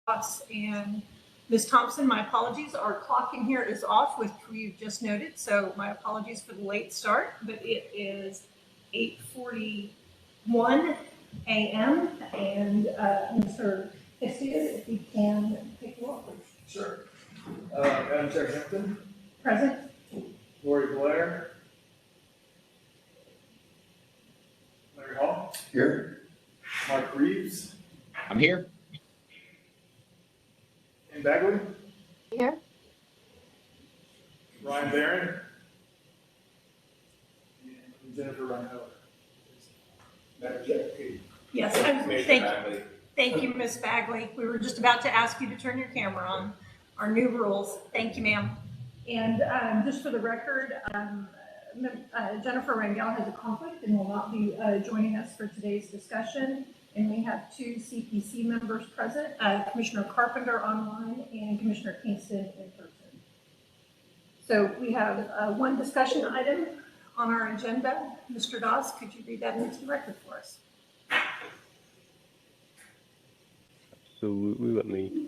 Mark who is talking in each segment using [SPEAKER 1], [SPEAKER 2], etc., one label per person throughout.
[SPEAKER 1] Ross and Ms. Thompson, my apologies. Our clock in here is off, which we've just noted, so my apologies for the late start, but it is 8:41 a.m. and Mr. Castillo, if you can take the roll, please.
[SPEAKER 2] Sure. Madam Chair Hampton.
[SPEAKER 1] Present.
[SPEAKER 2] Lori Blair. Larry Hall.
[SPEAKER 3] Here.
[SPEAKER 2] Mark Reeves.
[SPEAKER 3] I'm here.
[SPEAKER 2] Ann Bagley.
[SPEAKER 4] Here.
[SPEAKER 2] Ryan Barron. And Jennifer Ryan. Madam Chair.
[SPEAKER 1] Yes, thank you, Ms. Bagley. We were just about to ask you to turn your camera on. Our new rules. Thank you, ma'am. And just for the record, Jennifer Rangel has a conflict and will not be joining us for today's discussion. And we have two CPC members present, Commissioner Carpenter online and Commissioner Kingston in person. So we have one discussion item on our agenda. Mr. Doss, could you read that into the record for us?
[SPEAKER 5] Absolutely. Let me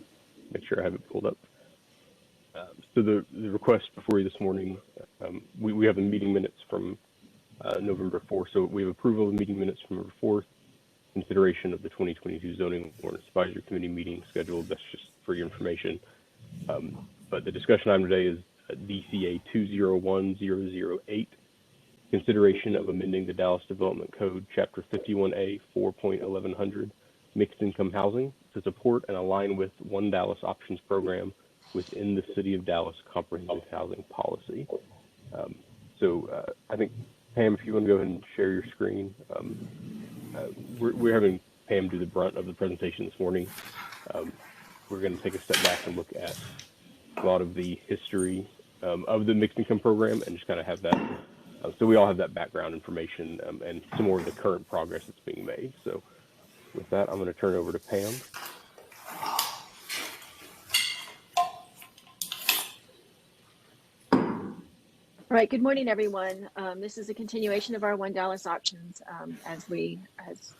[SPEAKER 5] make sure I have it pulled up. So the request before you this morning, we have the meeting minutes from November 4th. So we have approval of the meeting minutes from November 4th, consideration of the 2022 Zoning Ordinance Advisory Committee meeting scheduled. That's just for your information. But the discussion item today is DCA 201008, consideration of amending the Dallas Development Code, Chapter 51A, 4.1100, mixed income housing to support and align with One Dallas Options program within the City of Dallas Comprehensive Housing Policy. I think, Pam, if you want to go ahead and share your screen. We're having Pam do the brunt of the presentation this morning. We're going to take a step back and look at a lot of the history of the mixed income program and just kind of have that, so we all have that background information and some more of the current progress that's being made. So with that, I'm going to turn it over to Pam.
[SPEAKER 4] All right, good morning, everyone. This is a continuation of our One Dallas Options, as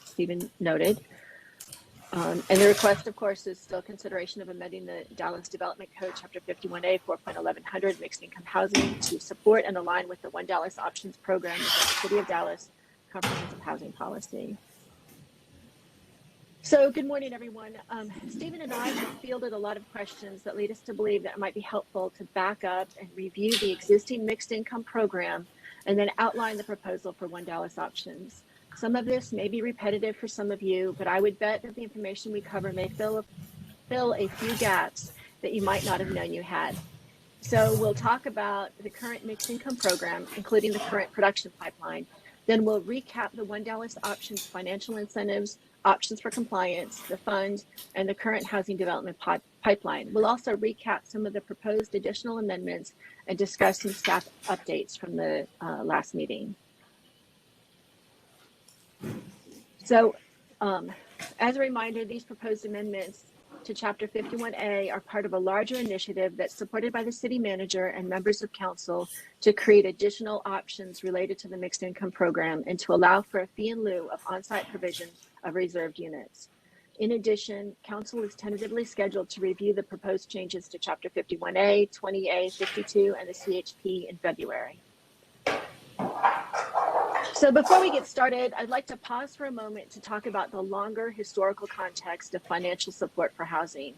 [SPEAKER 4] Stephen noted. And the request, of course, is still consideration of amending the Dallas Development Code, Chapter 51A, 4.1100, mixed income housing to support and align with the One Dallas Options program within the City of Dallas Comprehensive Housing Policy. So good morning, everyone. Stephen and I have fielded a lot of questions that lead us to believe that it might be helpful to back up and review the existing mixed income program and then outline the proposal for One Dallas Options. Some of this may be repetitive for some of you, but I would bet that the information we cover may fill a few gaps that you might not have known you had. So we'll talk about the current mixed income program, including the current production pipeline. Then we'll recap the One Dallas Options financial incentives, options for compliance, the fund, and the current housing development pipeline. We'll also recap some of the proposed additional amendments and discuss some staff updates from the last meeting. So as a reminder, these proposed amendments to Chapter 51A are part of a larger initiative that's supported by the city manager and members of council to create additional options related to the mixed income program and to allow for a fee in lieu of on-site provision of reserved units. In addition, council is tentatively scheduled to review the proposed changes to Chapter 51A, 20A, 52, and the CHP in February. So before we get started, I'd like to pause for a moment to talk about the longer historical context of financial support for housing.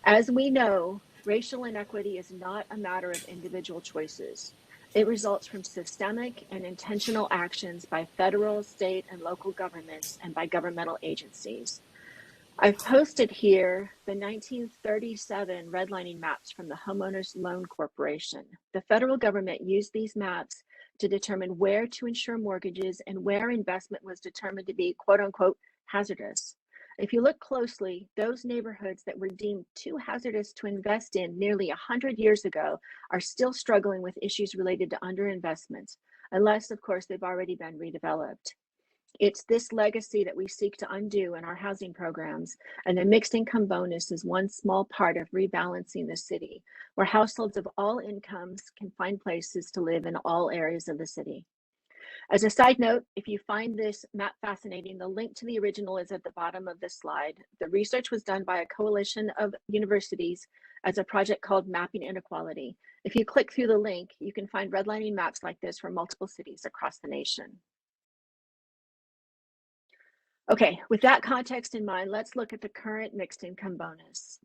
[SPEAKER 4] As we know, racial inequity is not a matter of individual choices. It results from systemic and intentional actions by federal, state, and local governments and by governmental agencies. I've posted here the 1937 redlining maps from the Homeowners Loan Corporation. The federal government used these maps to determine where to insure mortgages and where investment was determined to be quote unquote hazardous. If you look closely, those neighborhoods that were deemed too hazardous to invest in nearly 100 years ago are still struggling with issues related to underinvestment, unless of course they've already been redeveloped. It's this legacy that we seek to undo in our housing programs, and the mixed income bonus is one small part of rebalancing the city, where households of all incomes can find places to live in all areas of the city. As a side note, if you find this map fascinating, the link to the original is at the bottom of this slide. The research was done by a coalition of universities as a project called Mapping Inequality. If you click through the link, you can find redlining maps like this for multiple cities across the nation. Okay, with that context in mind, let's look at the current mixed income bonus.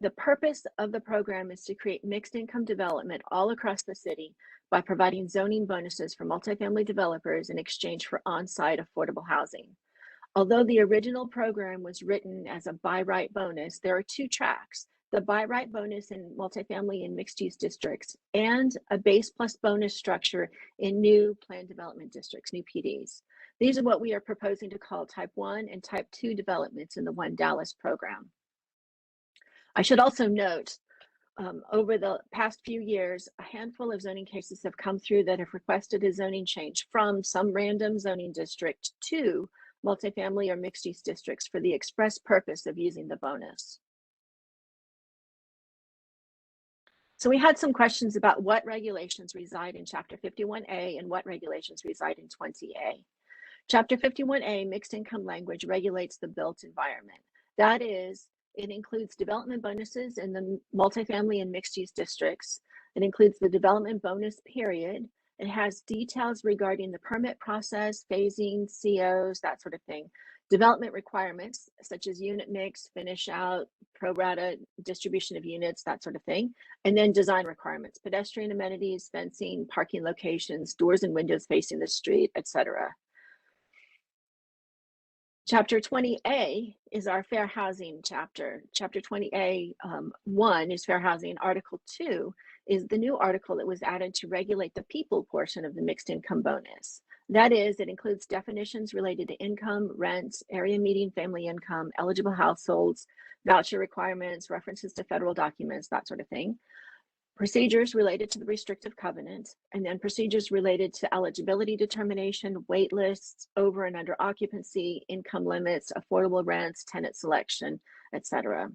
[SPEAKER 4] The purpose of the program is to create mixed income development all across the city by providing zoning bonuses for multifamily developers in exchange for on-site affordable housing. Although the original program was written as a by right bonus, there are two tracks: the by right bonus in multifamily and mixed use districts, and a base plus bonus structure in new planned development districts, new PDs. These are what we are proposing to call type 1 and type 2 developments in the One Dallas program. I should also note, over the past few years, a handful of zoning cases have come through that have requested a zoning change from some random zoning district to multifamily or mixed use districts for the express purpose of using the bonus. So we had some questions about what regulations reside in Chapter 51A and what regulations reside in 20A. Chapter 51A, mixed income language, regulates the built environment. That is, it includes development bonuses in the multifamily and mixed use districts. It includes the development bonus period. It has details regarding the permit process, phasing, COs, that sort of thing. Development requirements, such as unit mix, finish out, pro rata distribution of units, that sort of thing. And then design requirements, pedestrian amenities, fencing, parking locations, doors and windows facing the street, etc. Chapter 20A is our fair housing chapter. Chapter 20A 1 is fair housing. Article 2 is the new article that was added to regulate the people portion of the mixed income bonus. That is, it includes definitions related to income, rents, area median family income, eligible households, voucher requirements, references to federal documents, that sort of thing. Procedures related to the restrictive covenant, and then procedures related to eligibility determination, wait lists, over and under occupancy, income limits, affordable rents, tenant selection, etc.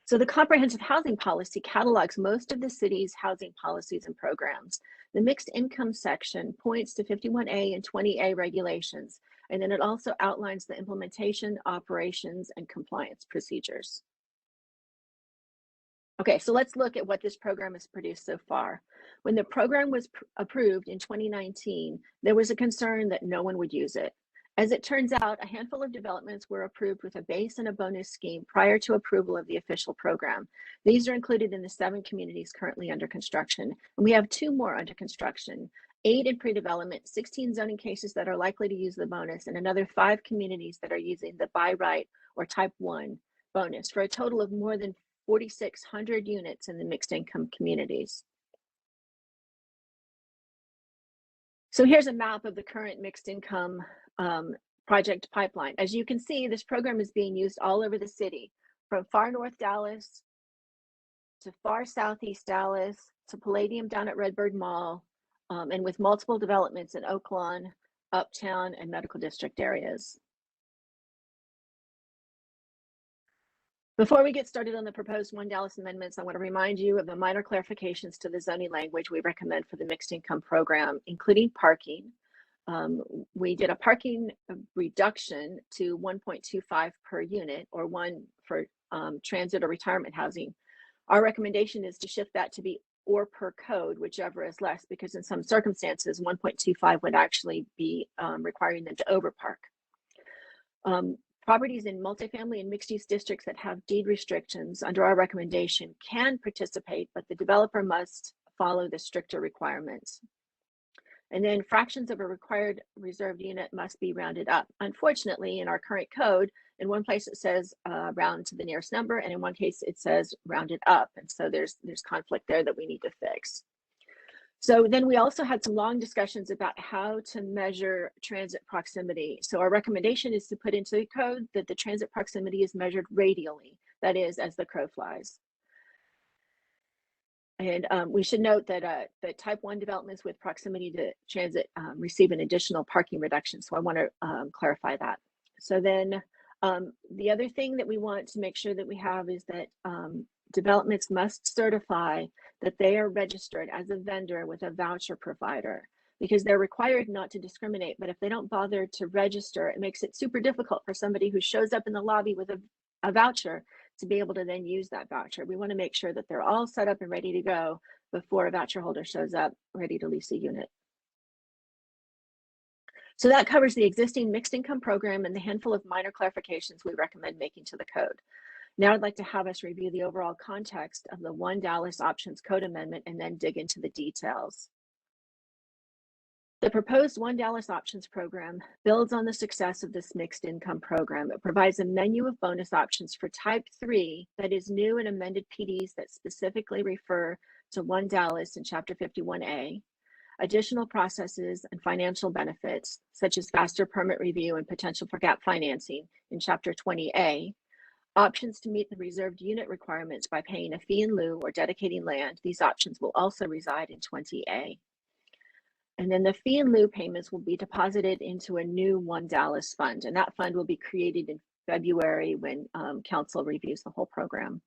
[SPEAKER 4] So the comprehensive housing policy catalogs most of the city's housing policies and programs. The mixed income section points to 51A and 20A regulations, and then it also outlines the implementation, operations, and compliance procedures. Okay, so let's look at what this program has produced so far. When the program was approved in 2019, there was a concern that no one would use it. As it turns out, a handful of developments were approved with a base and a bonus scheme prior to approval of the official program. These are included in the 7 communities currently under construction, and we have 2 more under construction, 8 in pre-development, 16 zoning cases that are likely to use the bonus, and another 5 communities that are using the by right or type 1 bonus, for a total of more than 4,600 units in the mixed income communities. So here's a map of the current mixed income project pipeline. As you can see, this program is being used all over the city, from far north Dallas to far southeast Dallas to Palladium down at Redbird Mall, and with multiple developments in Oaklawn, Uptown, and Medical District areas. Before we get started on the proposed One Dallas amendments, I want to remind you of the minor clarifications to the zoning language we recommend for the mixed income program, including parking. We did a parking reduction to 1.25 per unit, or 1 for transit or retirement housing. Our recommendation is to shift that to be or per code, whichever is less, because in some circumstances, 1.25 would actually be requiring them to overpark. Properties in multifamily and mixed use districts that have deed restrictions under our recommendation can participate, but the developer must follow the stricter requirements. And then fractions of a required reserved unit must be rounded up. Unfortunately, in our current code, in one place it says round to the nearest number, and in one case it says rounded up. And so there's conflict there that we need to fix. So then we also had some long discussions about how to measure transit proximity. So our recommendation is to put into the code that the transit proximity is measured radially, that is, as the crow flies. And we should note that type 1 developments with proximity to transit receive an additional parking reduction. So I want to clarify that. So then the other thing that we want to make sure that we have is that developments must certify that they are registered as a vendor with a voucher provider. because they're required not to discriminate. But if they don't bother to register, it makes it super difficult for somebody who shows up in the lobby with a voucher to be able to then use that voucher. We want to make sure that they're all set up and ready to go before a voucher holder shows up ready to lease a unit. So that covers the existing mixed income program and the handful of minor clarifications we recommend making to the code. Now I'd like to have us review the overall context of the One Dallas Options Code Amendment and then dig into the details. The proposed One Dallas Options program builds on the success of this mixed income program. It provides a menu of bonus options for Type 3, that is new and amended PDs that specifically refer to One Dallas in Chapter 51A, additional processes and financial benefits, such as faster permit review and potential for gap financing in Chapter 20A, options to meet the reserved unit requirements by paying a fee in lieu or dedicating land. These options will also reside in 20A. And then the fee in lieu payments will be deposited into a new One Dallas fund, and that fund will be created in February when council reviews the whole program.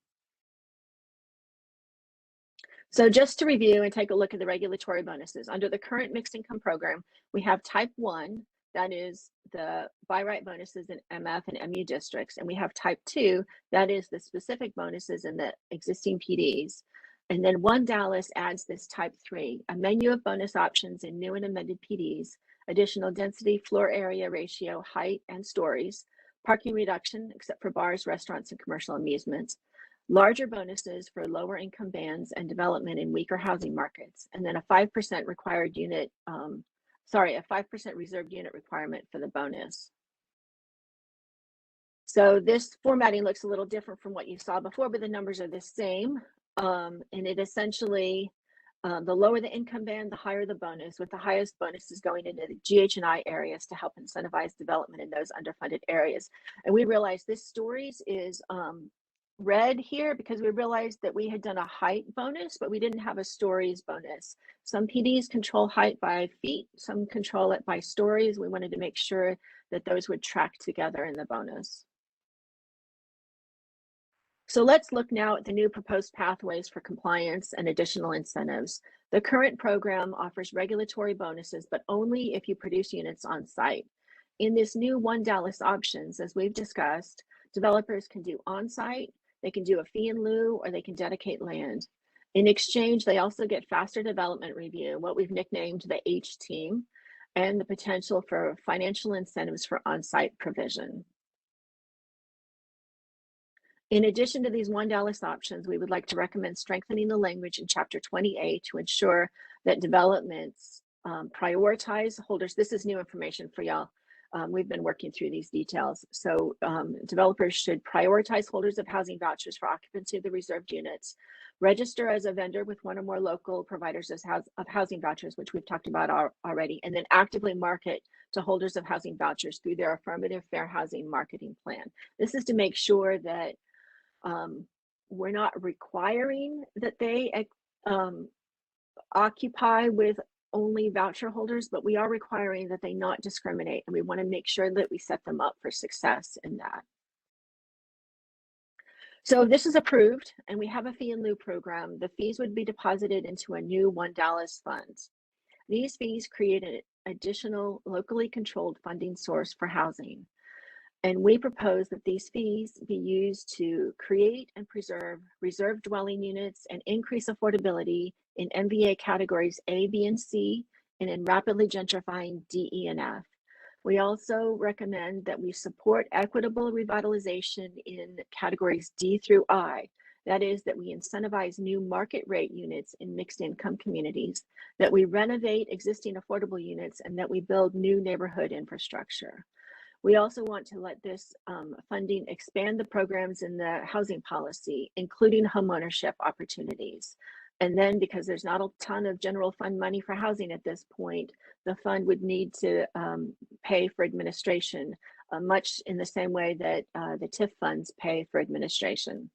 [SPEAKER 4] So just to review and take a look at the regulatory bonuses. Under the current mixed income program, we have Type 1, that is the by right bonuses in MF and MU districts. And we have Type 2, that is the specific bonuses in the existing PDs. And then One Dallas adds this Type 3, a menu of bonus options in new and amended PDs, additional density, floor area ratio, height, and stories, parking reduction, except for bars, restaurants, and commercial amusements, larger bonuses for lower income bands and development in weaker housing markets, and then a 5% required unit, a 5% reserved unit requirement for the bonus. So this formatting looks a little different from what you saw before, but the numbers are the same. And it essentially, the lower the income band, the higher the bonus, with the highest bonuses going into the GH&I areas to help incentivize development in those underfunded areas. And we realized this stories is red here because we realized that we had done a height bonus, but we didn't have a stories bonus. Some PDs control height by feet, some control it by stories. We wanted to make sure that those would track together in the bonus. So let's look now at the new proposed pathways for compliance and additional incentives. The current program offers regulatory bonuses, but only if you produce units on site. In this new One Dallas options, as we've discussed, developers can do on-site, they can do a fee in lieu, or they can dedicate land. In exchange, they also get faster development review, what we've nicknamed the H team, and the potential for financial incentives for on-site provision. In addition to these One Dallas options, we would like to recommend strengthening the language in Chapter 20A to ensure that developments prioritize holders. This is new information for y'all. We've been working through these details. So developers should prioritize holders of housing vouchers for occupancy of the reserved units, register as a vendor with one or more local providers of housing vouchers, which we've talked about already, and then actively market to holders of housing vouchers through their affirmative fair housing marketing plan. This is to make sure that we're not requiring that they occupy with only voucher holders, but we are requiring that they not discriminate, and we want to make sure that we set them up for success in that. So if this is approved and we have a fee in lieu program, the fees would be deposited into a new One Dallas fund. These fees create an additional locally controlled funding source for housing. And we propose that these fees be used to create and preserve reserved dwelling units and increase affordability in MVA categories A, B, and C, and in rapidly gentrifying D, E, and F. We also recommend that we support equitable revitalization in categories D through I. That is, that we incentivize new market rate units in mixed income communities, that we renovate existing affordable units, and that we build new neighborhood infrastructure. We also want to let this funding expand the programs in the housing policy, including homeownership opportunities. And then, because there's not a ton of general fund money for housing at this point, the fund would need to pay for administration, much in the same way that the TIF funds pay for administration.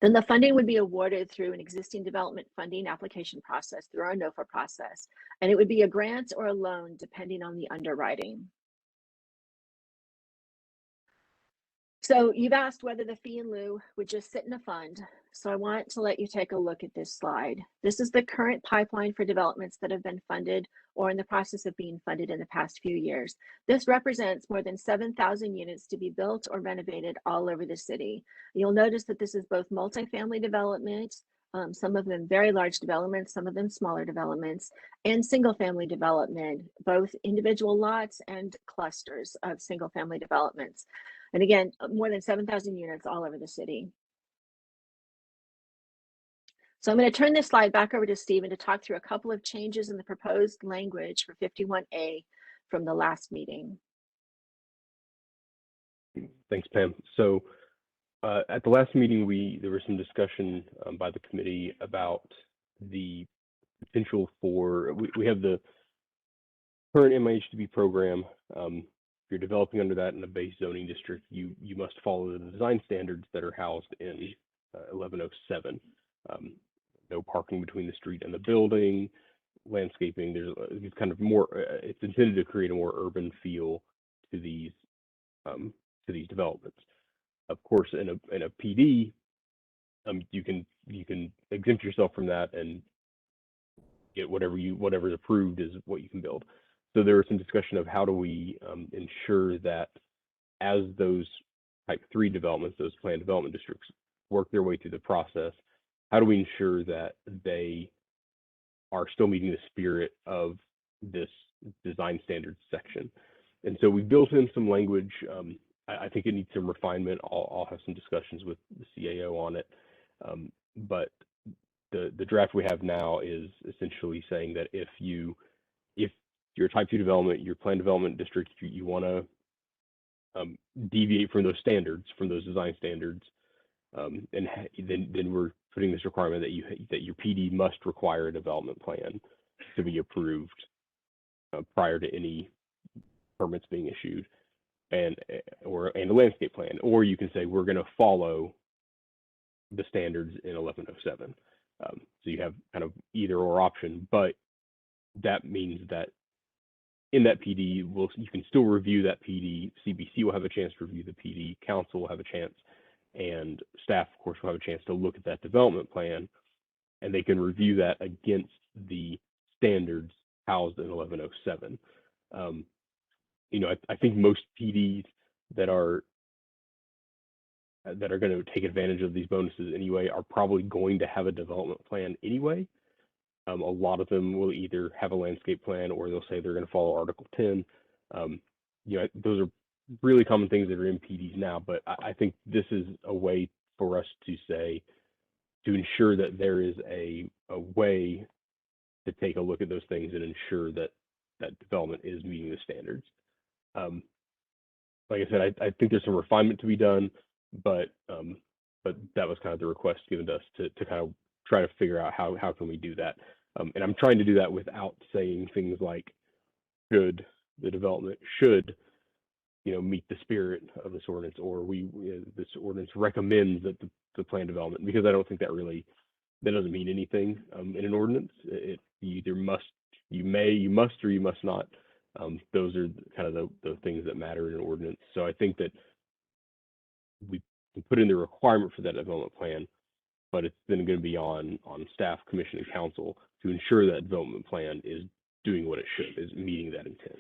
[SPEAKER 4] Then the funding would be awarded through an existing development funding application process, through our NOFA process, and it would be a grant or a loan depending on the underwriting. So you've asked whether the fee in lieu would just sit in a fund. So I want to let you take a look at this slide. This is the current pipeline for developments that have been funded or in the process of being funded in the past few years. This represents more than 7,000 units to be built or renovated all over the city. You'll notice that this is both multifamily development, some of them very large developments, some of them smaller developments, and single family development, both individual lots and clusters of single family developments. And again, more than 7,000 units all over the city. So I'm going to turn this slide back over to Stephen to talk through a couple of changes in the proposed language for 51A from the last meeting.
[SPEAKER 5] Thanks, Pam. So at the last meeting, there was some discussion by the committee about the potential for, we have the current MIHDB program. If you're developing under that in a base zoning district, you must follow the design standards that are housed in 1107. No parking between the street and the building, landscaping. There's kind of more. It's intended to create a more urban feel to these developments. Of course, in a PD, you can exempt yourself from that and get whatever's approved is what you can build. So there was some discussion of how do we ensure that as those type 3 developments, those planned development districts work their way through the process, how do we ensure that they are still meeting the spirit of this design standards section? And so we built in some language. I think it needs some refinement. I'll have some discussions with the CAO on it. But the draft we have now is essentially saying that if you're a type 2 development, your planned development district, you want to deviate from those standards, from those design standards, and then we're putting this requirement that your PD must require a development plan to be approved prior to any permits being issued, and a landscape plan. Or you can say we're going to follow the standards in 1107. So you have kind of either or option, but that means that in that PD, you can still review that PD. CBC will have a chance to review the PD. Council will have a chance, and staff, of course, will have a chance to look at that development plan, and they can review that against the standards housed in 1107. I think most PDs that are going to take advantage of these bonuses anyway are probably going to have a development plan anyway. A lot of them will either have a landscape plan or they'll say they're going to follow Article 10. Those are really common things that are in PDs now, but I think this is a way for us to ensure that there is a way to take a look at those things and ensure that development is meeting the standards. Like I said, I think there's some refinement to be done, but that was kind of the request given to us to kind of try to figure out how can we do that. And I'm trying to do that without saying things like the development should meet the spirit of this ordinance, or this ordinance recommends that the planned development, because I don't think that doesn't mean anything in an ordinance. You either must, you must, or you must not. Those are kind of the things that matter in an ordinance. So I think that we can put in the requirement for that development plan, but it's then going to be on staff, commission, and council to ensure that development plan is doing what it should, is meeting that intent.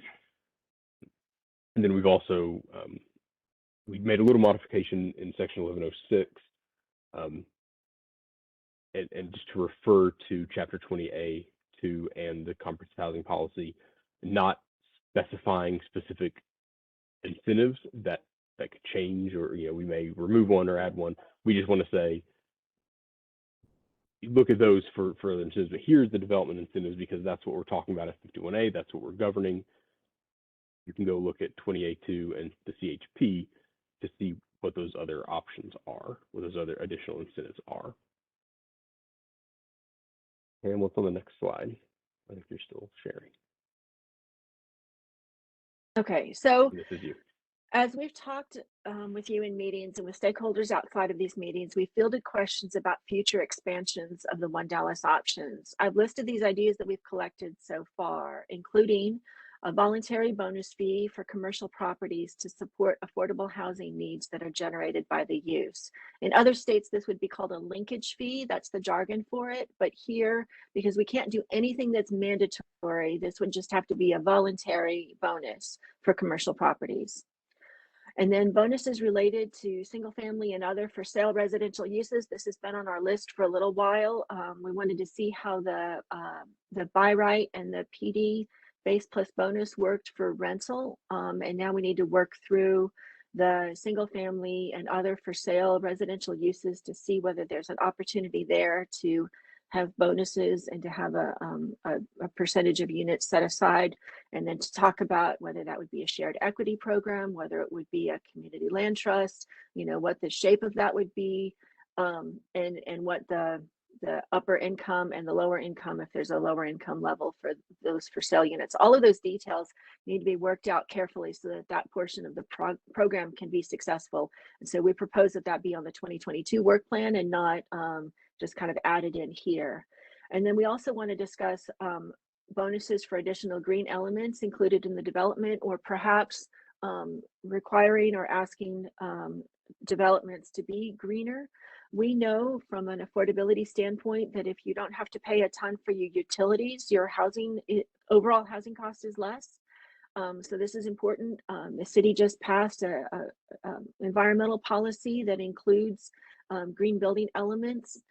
[SPEAKER 5] And then we've also we've made a little modification in section 1106, and just to refer to chapter 20A2 and the comprehensive housing policy, not specifying specific incentives that could change, or we may remove one or add one. We just want to say, look at those for other incentives, but here's the development incentives, because that's what we're talking about at 51A. That's what we're governing. You can go look at 20A2 and the CHP to see what those other options are, what those other additional incentives are. And what's on the next slide? I think you're still sharing.
[SPEAKER 4] Okay, so
[SPEAKER 5] This is you.
[SPEAKER 4] As we've talked with you in meetings and with stakeholders outside of these meetings, we fielded questions about future expansions of the One Dallas options. I've listed these ideas that we've collected so far, including a voluntary bonus fee for commercial properties to support affordable housing needs that are generated by the use. In other states, this would be called a linkage fee. That's the jargon for it. But here, because we can't do anything that's mandatory, this would just have to be a voluntary bonus for commercial properties. And then bonuses related to single family and other for sale residential uses. This has been on our list for a little while. We wanted to see how the buy right and the PD base plus bonus worked for rental. And now we need to work through the single family and other for sale residential uses to see whether there's an opportunity there to have bonuses and to have a percentage of units set aside, and then to talk about whether that would be a shared equity program, whether it would be a community land trust, you know, what the shape of that would be, and what the upper income and the lower income, if there's a lower income level for those for sale units. All of those details need to be worked out carefully so that that portion of the program can be successful. And so we propose that that be on the 2022 work plan and not just kind of added in here. And then we also want to discuss bonuses for additional green elements included in the development, or perhaps requiring or asking developments to be greener. We know from an affordability standpoint that if you don't have to pay a ton for your utilities, your housing, overall housing cost is less. So this is important. The city just passed a environmental policy that includes green building elements.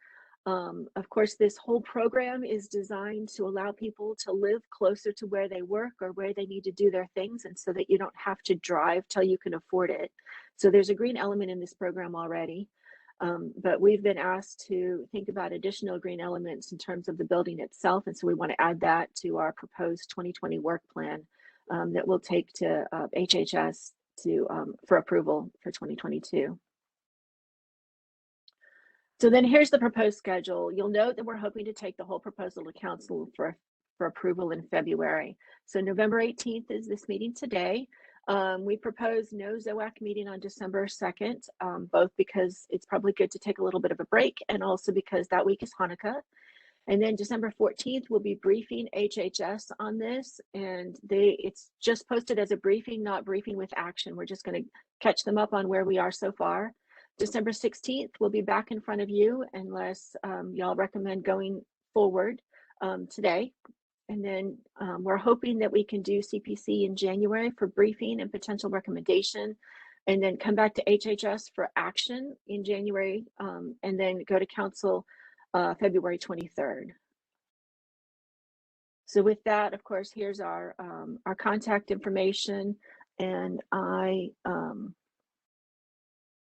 [SPEAKER 4] Of course, this whole program is designed to allow people to live closer to where they work or where they need to do their things, and so that you don't have to drive till you can afford it. So there's a green element in this program already, but we've been asked to think about additional green elements in terms of the building itself, and so we want to add that to our proposed 2020 work plan that we'll take to HHS for approval for 2022. So then here's the proposed schedule. You'll note that we're hoping to take the whole proposal to council for approval in February. So November 18th is this meeting today. We propose no ZOAC meeting on December 2nd, both because it's probably good to take a little bit of a break and also because that week is Hanukkah. And then December 14th, we'll be briefing HHS on this, and it's just posted as a briefing, not briefing with action. We're just going to catch them up on where we are so far. December 16th, we'll be back in front of you unless y'all recommend going forward today. And then we're hoping that we can do CPC in January for briefing and potential recommendation, and then come back to HHS for action in January, and then go to council February 23rd. So with that, of course, here's our contact information, and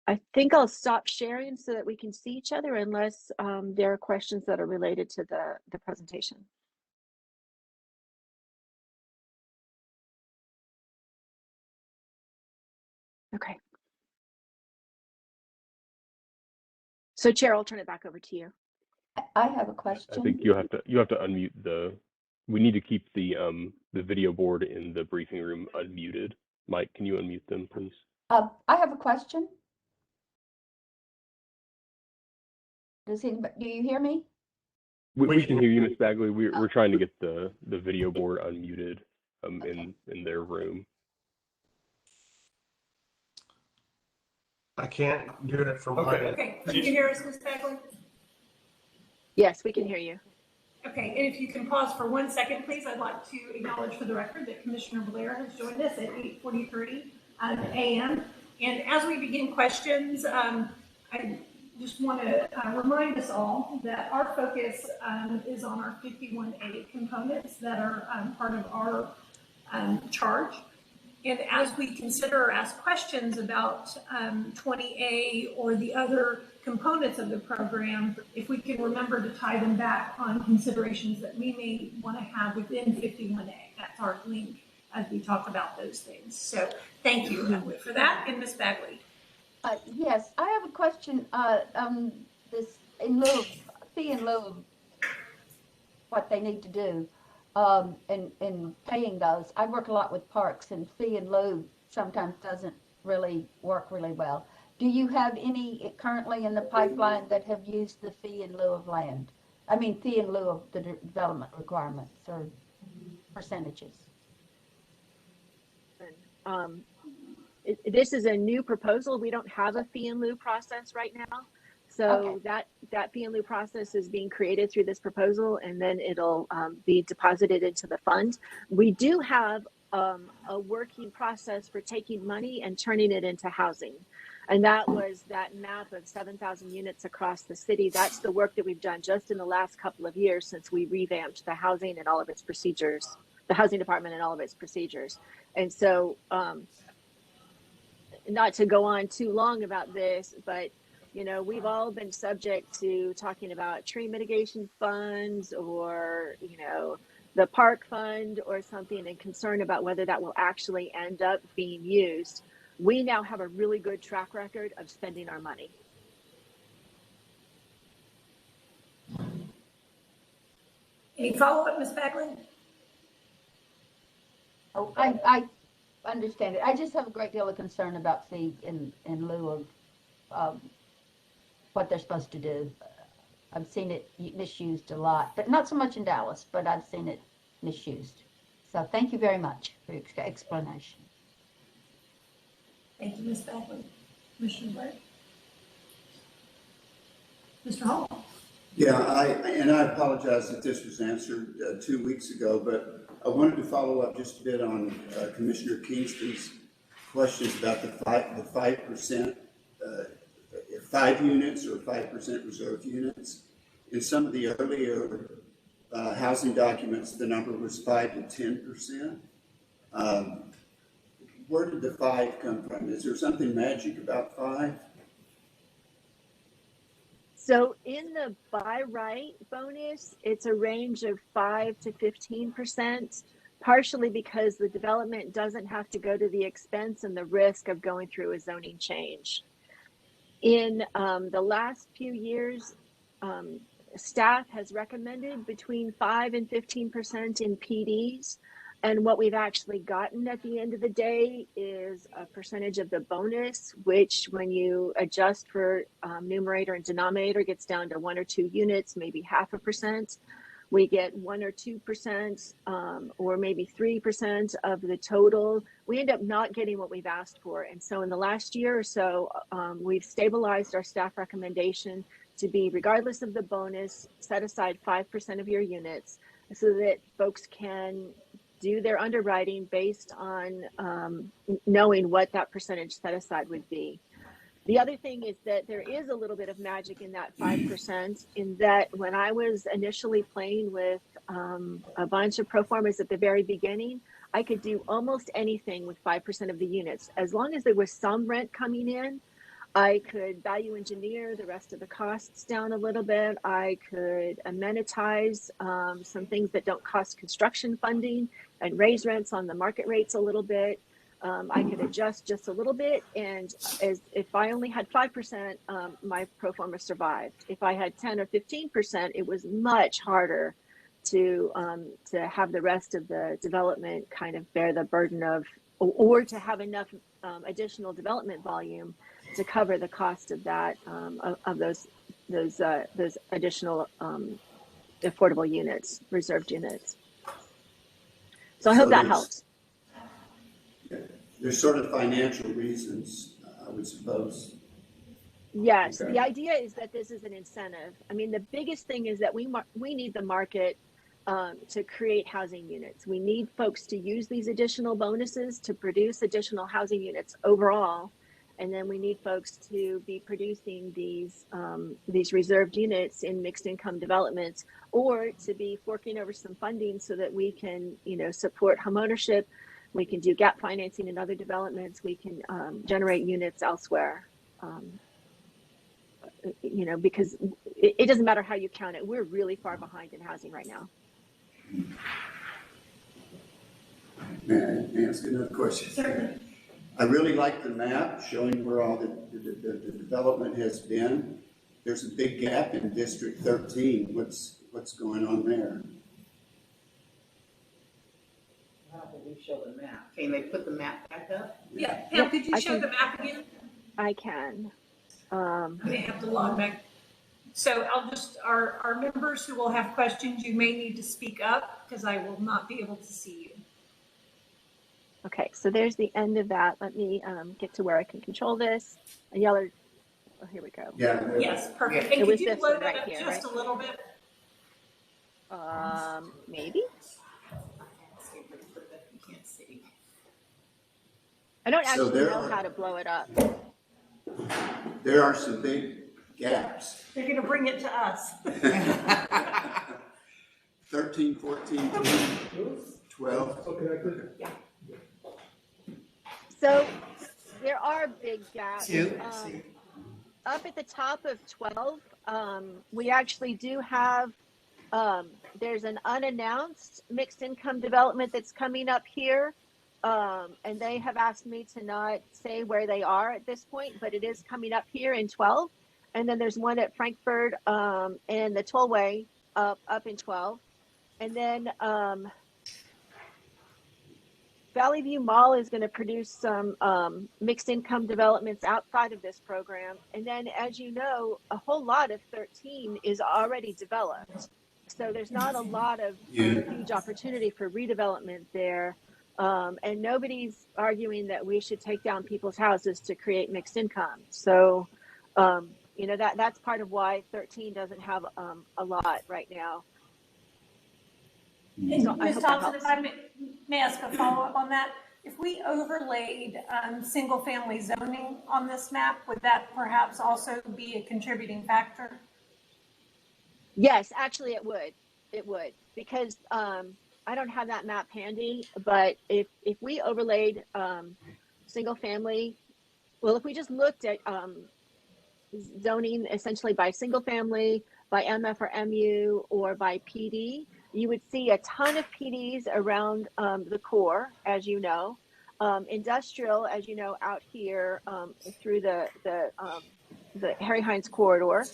[SPEAKER 4] I think I'll stop sharing so that we can see each other unless there are questions that are related to the presentation. Okay. So Chair, I'll turn it back over to you.
[SPEAKER 3] I have a question.
[SPEAKER 5] I think you have to unmute we need to keep the video board in the briefing room unmuted. Mike, can you unmute them, please?
[SPEAKER 3] I have a question. Do you hear me?
[SPEAKER 5] We can hear you, Ms. Bagley. We're trying to get the video board unmuted okay. in their room.
[SPEAKER 6] I can't do it from my end.
[SPEAKER 1] Okay, can you hear us, Ms. Bagley?
[SPEAKER 4] Yes, we can hear you.
[SPEAKER 1] Okay, and if you can pause for 1 second, please. I'd like to acknowledge for the record that Commissioner Blair has joined us at 8:43 a.m. And as we begin questions, I just want to remind us all that our focus is on our 51A components that are part of our charge. And as we consider or ask questions about 20A or the other components of the program, if we can remember to tie them back on considerations that we may want to have within 51A. That's our link as we talk about those things. So thank you for that. And Ms. Bagley.
[SPEAKER 3] Yes, I have a question. This in lieu of fee in lieu of what they need to do in paying those. I work a lot with parks, and fee in lieu sometimes doesn't really work really well. Do you have any currently in the pipeline that have used the fee in lieu of land? I mean, fee in lieu of the development requirements or percentages?
[SPEAKER 4] this is a new proposal. We don't have a fee in lieu process right now. So that fee in lieu process is being created through this proposal, and then it'll be deposited into the fund. We do have a working process for taking money and turning it into housing. And that was that map of 7,000 units across the city. That's the work that we've done just in the last couple of years since we revamped the housing and all of its procedures, the housing department and all of its procedures. And so, not to go on too long about this, but you know, we've all been subject to talking about tree mitigation funds or, you know, the park fund or something, and concern about whether that will actually end up being used. We now have a really good track record of spending our money.
[SPEAKER 1] Any follow-up, Ms. Bagley?
[SPEAKER 3] Oh, I understand it. I just have a great deal of concern about fee in lieu of what they're supposed to do. I've seen it misused a lot, but not so much in Dallas, but I've seen it misused. So thank you very much for your explanation.
[SPEAKER 1] Thank you, Ms. Bagley. Commissioner Blair? Mr. Hall?
[SPEAKER 7] Yeah, I apologize that this was answered 2 weeks ago, but I wanted to follow up just a bit on Commissioner Kingston's questions about the 5%, 5 units or 5% reserved units. In some of the earlier housing documents, the number was 5 to 10%. Where did the 5 come from? Is there something magic about 5?
[SPEAKER 4] So in the buy right bonus, it's a range of 5 to 15%, partially because the development doesn't have to go to the expense and the risk of going through a zoning change. In the last few years, staff has recommended between 5 and 15% in PDs. And what we've actually gotten at the end of the day is a percentage of the bonus, which when you adjust for numerator and denominator gets down to 1 or 2 units, maybe 0.5%. We get 1 or 2% or maybe 3% of the total. We end up not getting what we've asked for. And so in the last year or so, we've stabilized our staff recommendation to be, regardless of the bonus, set aside 5% of your units so that folks can do their underwriting based on knowing what that percentage set aside would be. The other thing is that there is a little bit of magic in that 5%, in that when I was initially playing with a bunch of pro formas at the very beginning, I could do almost anything with 5% of the units. As long as there was some rent coming in, I could value engineer the rest of the costs down a little bit. I could amenitize some things that don't cost construction funding and raise rents on the market rates a little bit. I could adjust just a little bit, and if I only had 5%, my pro forma survived. If I had 10 or 15%, it was much harder to have the rest of the development kind of bear the burden of, or to have enough additional development volume to cover the cost of that of those additional affordable units, reserved units. So I hope that helps.
[SPEAKER 7] There's sort of financial reasons, I would suppose.
[SPEAKER 4] Yes,
[SPEAKER 7] Okay.
[SPEAKER 4] The idea is that this is an incentive. I mean, the biggest thing is that we need the market to create housing units. We need folks to use these additional bonuses to produce additional housing units overall. And then we need folks to be producing these reserved units in mixed income developments, or to be forking over some funding so that we can, support homeownership. We can do gap financing in other developments. We can generate units elsewhere. Because it doesn't matter how you count it. We're really far behind in housing right now.
[SPEAKER 7] May I ask another question?
[SPEAKER 1] Certainly.
[SPEAKER 7] I really like the map showing where all the development has been. There's a big gap in District 13. What's going on there?
[SPEAKER 8] How do we show the map? Can they put the map back up?
[SPEAKER 1] Yeah, Pam, could you show the map again?
[SPEAKER 4] I can.
[SPEAKER 1] You may have to log back. So our members who will have questions, you may need to speak up because I will not be able to see you.
[SPEAKER 4] Okay, so there's the end of that. Let me get to where I can control this. A yellow, oh, here we go.
[SPEAKER 7] Yeah.
[SPEAKER 1] Yes, perfect.
[SPEAKER 4] It
[SPEAKER 1] And
[SPEAKER 4] was
[SPEAKER 1] could you
[SPEAKER 4] this one
[SPEAKER 1] load
[SPEAKER 4] right
[SPEAKER 1] it up
[SPEAKER 4] here,
[SPEAKER 1] just
[SPEAKER 4] right?
[SPEAKER 1] a little bit?
[SPEAKER 4] Maybe.
[SPEAKER 8] You can't see.
[SPEAKER 4] I don't
[SPEAKER 7] So
[SPEAKER 4] actually know how to blow it up.
[SPEAKER 7] there are some big gaps.
[SPEAKER 1] They're gonna bring it to us.
[SPEAKER 7] 13, 14, 12.
[SPEAKER 4] So there are big gaps.
[SPEAKER 8] Two.
[SPEAKER 4] Up at the top of 12, we actually do have, there's an unannounced mixed income development that's coming up here. And they have asked me to not say where they are at this point, but it is coming up here in 12. And then there's one at Frankfurt and the Tollway up in 12. And then Valley View Mall is going to produce some mixed income developments outside of this program. And then, as you know, a whole lot of 13 is already developed. So there's not a lot of huge opportunity for redevelopment there. And nobody's arguing that we should take down people's houses to create mixed income. So, you know, that's part of why 13 doesn't have a lot right now. So I
[SPEAKER 1] Ms.
[SPEAKER 4] hope that
[SPEAKER 1] Thompson,
[SPEAKER 4] helps.
[SPEAKER 1] if I may ask a follow-up on that, if we overlaid single-family zoning on this map, would that perhaps also be a contributing factor?
[SPEAKER 4] Yes, actually it would. It would, because I don't have that map handy, but if we overlaid single family, well, if we just looked at zoning essentially by single family, by MF or MU, or by PD, you would see a ton of PDs around the core, as you know, industrial, as you know, out here through the Harry Hines corridor.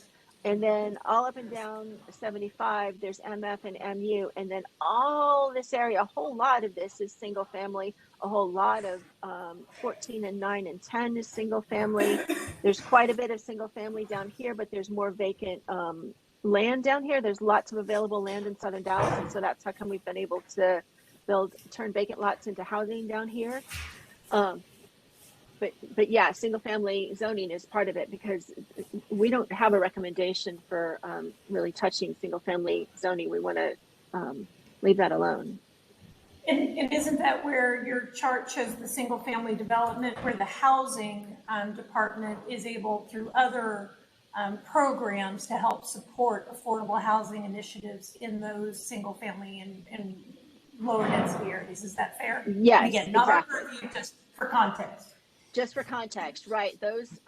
[SPEAKER 4] And then all up and down 75, there's MF and MU. And then all this area, a whole lot of this is single family. A whole lot of 14 and 9 and 10 is single family. There's quite a bit of single family down here, but there's more vacant land down here. There's lots of available land in Southern Dallas. And so that's how come we've been able to turn vacant lots into housing down here. But yeah, single family zoning is part of it, because we don't have a recommendation for really touching single family zoning. We want to leave that alone.
[SPEAKER 1] And isn't that where your chart shows the single family development, where the housing department is able, through other programs, to help support affordable housing initiatives in those single family and lower density areas? Is that fair?
[SPEAKER 4] Yes,
[SPEAKER 1] And again, not
[SPEAKER 4] exactly.
[SPEAKER 1] our purview, just for context.
[SPEAKER 4] Just for context, right? Those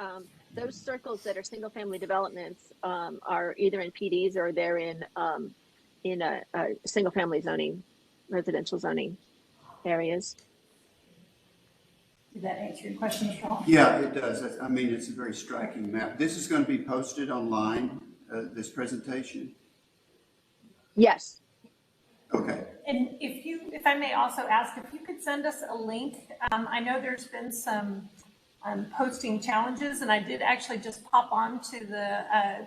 [SPEAKER 4] circles that are single family developments are either in PDs or they're in a single family zoning, residential zoning areas.
[SPEAKER 1] Did that answer your question, Cheryl?
[SPEAKER 7] Yeah, it does. I mean, it's a very striking map. This is going to be posted online, this presentation?
[SPEAKER 4] Yes.
[SPEAKER 7] Okay.
[SPEAKER 1] And if I may also ask, if you could send us a link. I know there's been some posting challenges, and I did actually just pop onto the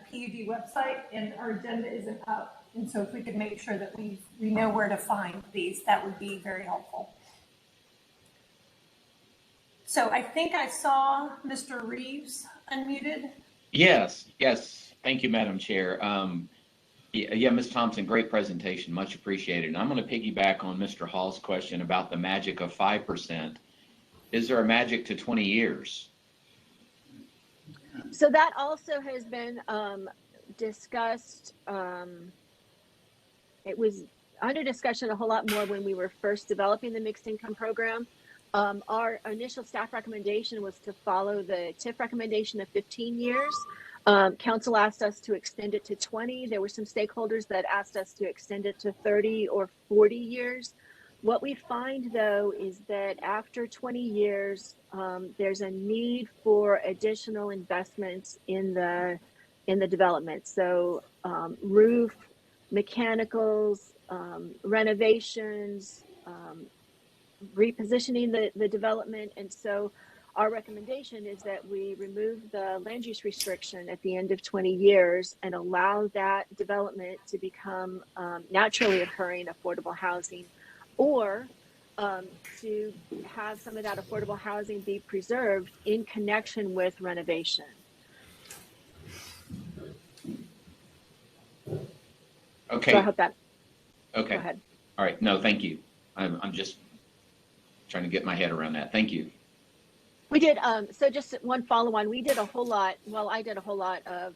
[SPEAKER 1] PUD website, and our agenda isn't up. And so if we could make sure that we know where to find these, that would be very helpful. So I think I saw Mr. Reeves unmuted.
[SPEAKER 9] Yes. Thank you, Madam Chair. Yeah, Ms. Thompson, great presentation, much appreciated. And I'm going to piggyback on Mr. Hall's question about the magic of 5%. Is there a magic to 20 years?
[SPEAKER 4] So that also has been discussed. It was under discussion a whole lot more when we were first developing the mixed income program. Our initial staff recommendation was to follow the TIF recommendation of 15 years. Council asked us to extend it to 20. There were some stakeholders that asked us to extend it to 30 or 40 years. What we find, though, is that after 20 years, there's a need for additional investments in the development. So roof, mechanicals, renovations, repositioning the development. And so our recommendation is that we remove the land use restriction at the end of 20 years and allow that development to become naturally occurring affordable housing, or to have some of that affordable housing be preserved in connection with renovation.
[SPEAKER 9] Okay.
[SPEAKER 4] So I hope that,
[SPEAKER 9] Okay.
[SPEAKER 4] Go ahead.
[SPEAKER 9] All right. No, thank you. I'm just trying to get my head around that. Thank you.
[SPEAKER 4] We did, so just one follow on, we did a whole lot, well, I did a whole lot of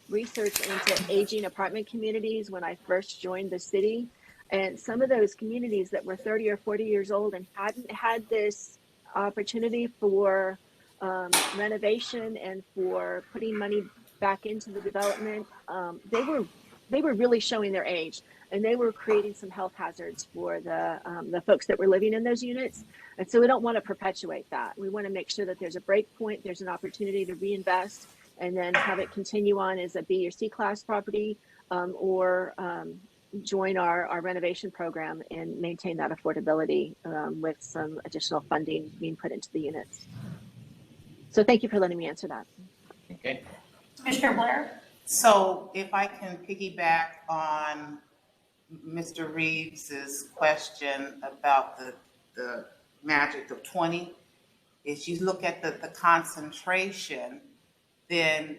[SPEAKER 4] research into aging apartment communities when I first joined the city. And some of those communities that were 30 or 40 years old and hadn't had this opportunity for renovation and for putting money back into the development, they were really showing their age, and they were creating some health hazards for the folks that were living in those units. And so we don't want to perpetuate that. We want to make sure that there's a break point, there's an opportunity to reinvest, and then have it continue on as a B or C class property, or join our renovation program and maintain that affordability with some additional funding being put into the units. So thank you for letting me answer that.
[SPEAKER 9] Okay.
[SPEAKER 1] Commissioner Blair?
[SPEAKER 8] So if I can piggyback on Mr. Reeves's question about the magic of 20, if you look at the concentration, then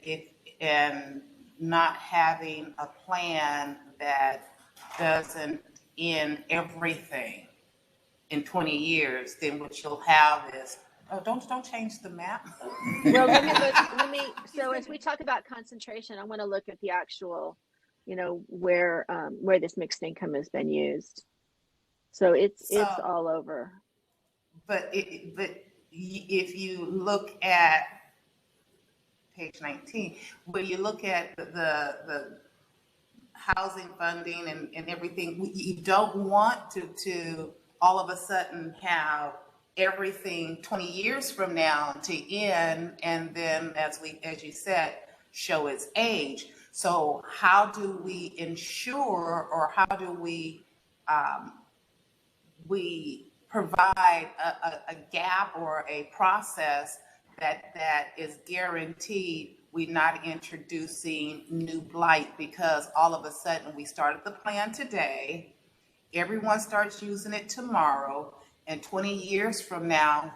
[SPEAKER 8] and not having a plan that doesn't end everything in 20 years, then what you'll have is, oh, don't change the map.
[SPEAKER 4] Well, let me, so as we talk about concentration, I want to look at the actual, where this mixed income has been used. So it's all over.
[SPEAKER 8] But if you look at page 19, where you look at the housing funding and everything, you don't want to all of a sudden have everything 20 years from now to end, and then as you said, show its age. So how do we ensure, or how do we provide a gap or a process that is guaranteed we're not introducing new blight, because all of a sudden we started the plan today, everyone starts using it tomorrow, and 20 years from now,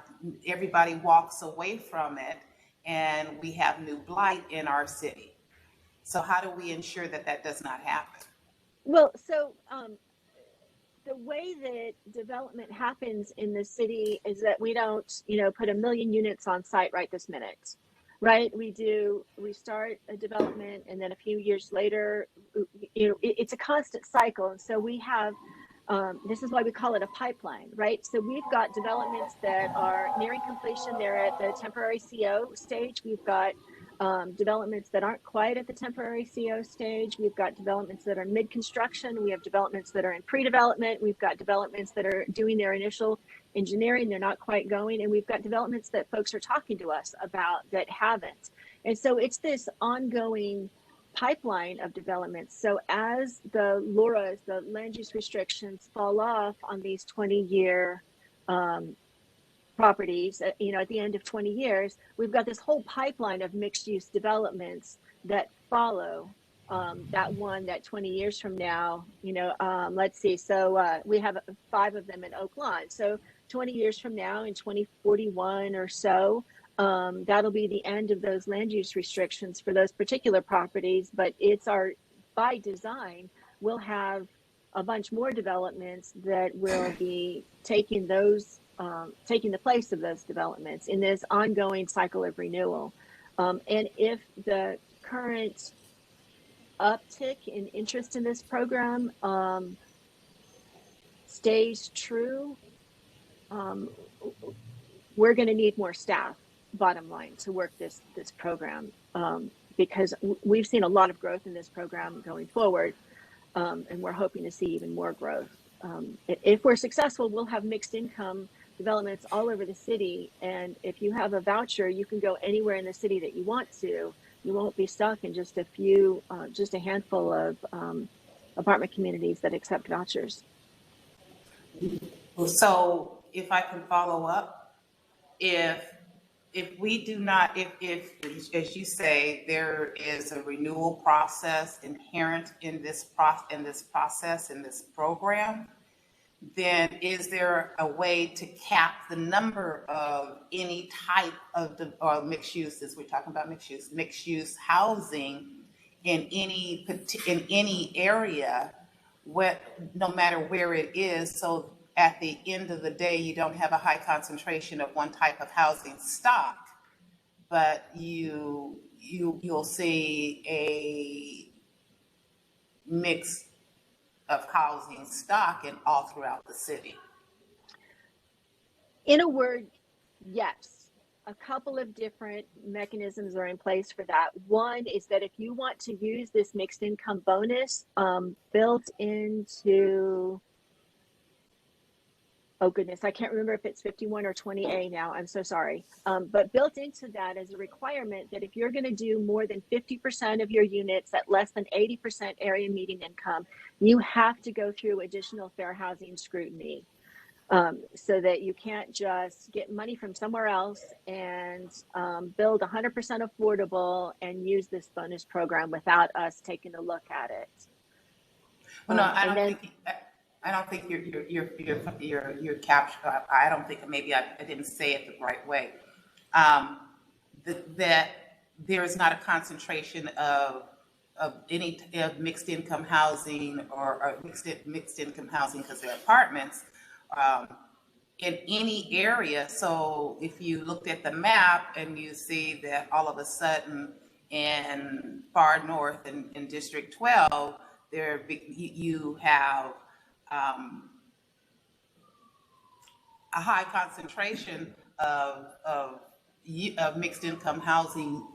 [SPEAKER 8] everybody walks away from it and we have new blight in our city. So how do we ensure that that does not happen?
[SPEAKER 4] Well, so the way that development happens in the city is that we don't, put 1 million units on site right this minute, right? We start a development, and then a few years later, it's a constant cycle. And so we have, this is why we call it a pipeline, right? So we've got developments that are nearing completion. They're at the temporary CO stage. We've got developments that aren't quite at the temporary CO stage. We've got developments that are mid-construction. We have developments that are in pre-development. We've got developments that are doing their initial engineering. They're not quite going. And we've got developments that folks are talking to us about that haven't. And so it's this ongoing pipeline of developments. So as the LURAs, the land use restrictions, fall off on these 20-year properties, at the end of 20 years, we've got this whole pipeline of mixed use developments that follow that 20 years from now, let's see. So we have 5 of them in Oak Lawn. So 20 years from now, in 2041 or so, that'll be the end of those land use restrictions for those particular properties. But by design, we'll have a bunch more developments that will be taking the place of those developments in this ongoing cycle of renewal. And if the current uptick in interest in this program stays true, we're going to need more staff, bottom line, to work this program, because we've seen a lot of growth in this program going forward, and we're hoping to see even more growth. If we're successful, we'll have mixed income developments all over the city, and if you have a voucher, you can go anywhere in the city that you want to. You won't be stuck in just a handful of apartment communities that accept vouchers.
[SPEAKER 8] So if I can follow up, if we do not, if as you say, there is a renewal process inherent in this process, in this program, then is there a way to cap the number of any type of or mixed use, as we're talking about mixed use housing in any area, no matter where it is, so at the end of the day, you don't have a high concentration of one type of housing stock, but you'll see a mix of housing stock in all throughout the city.
[SPEAKER 4] In a word, yes. A couple of different mechanisms are in place for that. One is that if you want to use this mixed income bonus built into, oh goodness, I can't remember if it's 51 or 20A now, I'm so sorry. But built into that is a requirement that if you're going to do more than 50% of your units at less than 80% area median income, you have to go through additional fair housing scrutiny. So that you can't just get money from somewhere else and build 100% affordable and use this bonus program without us taking a look at it.
[SPEAKER 8] Well, no, I don't think you're captured. I don't think, maybe I didn't say it the right way. That there is not a concentration of any mixed income housing or mixed income housing because they're apartments. In any area. So if you looked at the map and you see that all of a sudden in far north in District 12, you have a high concentration of mixed income housing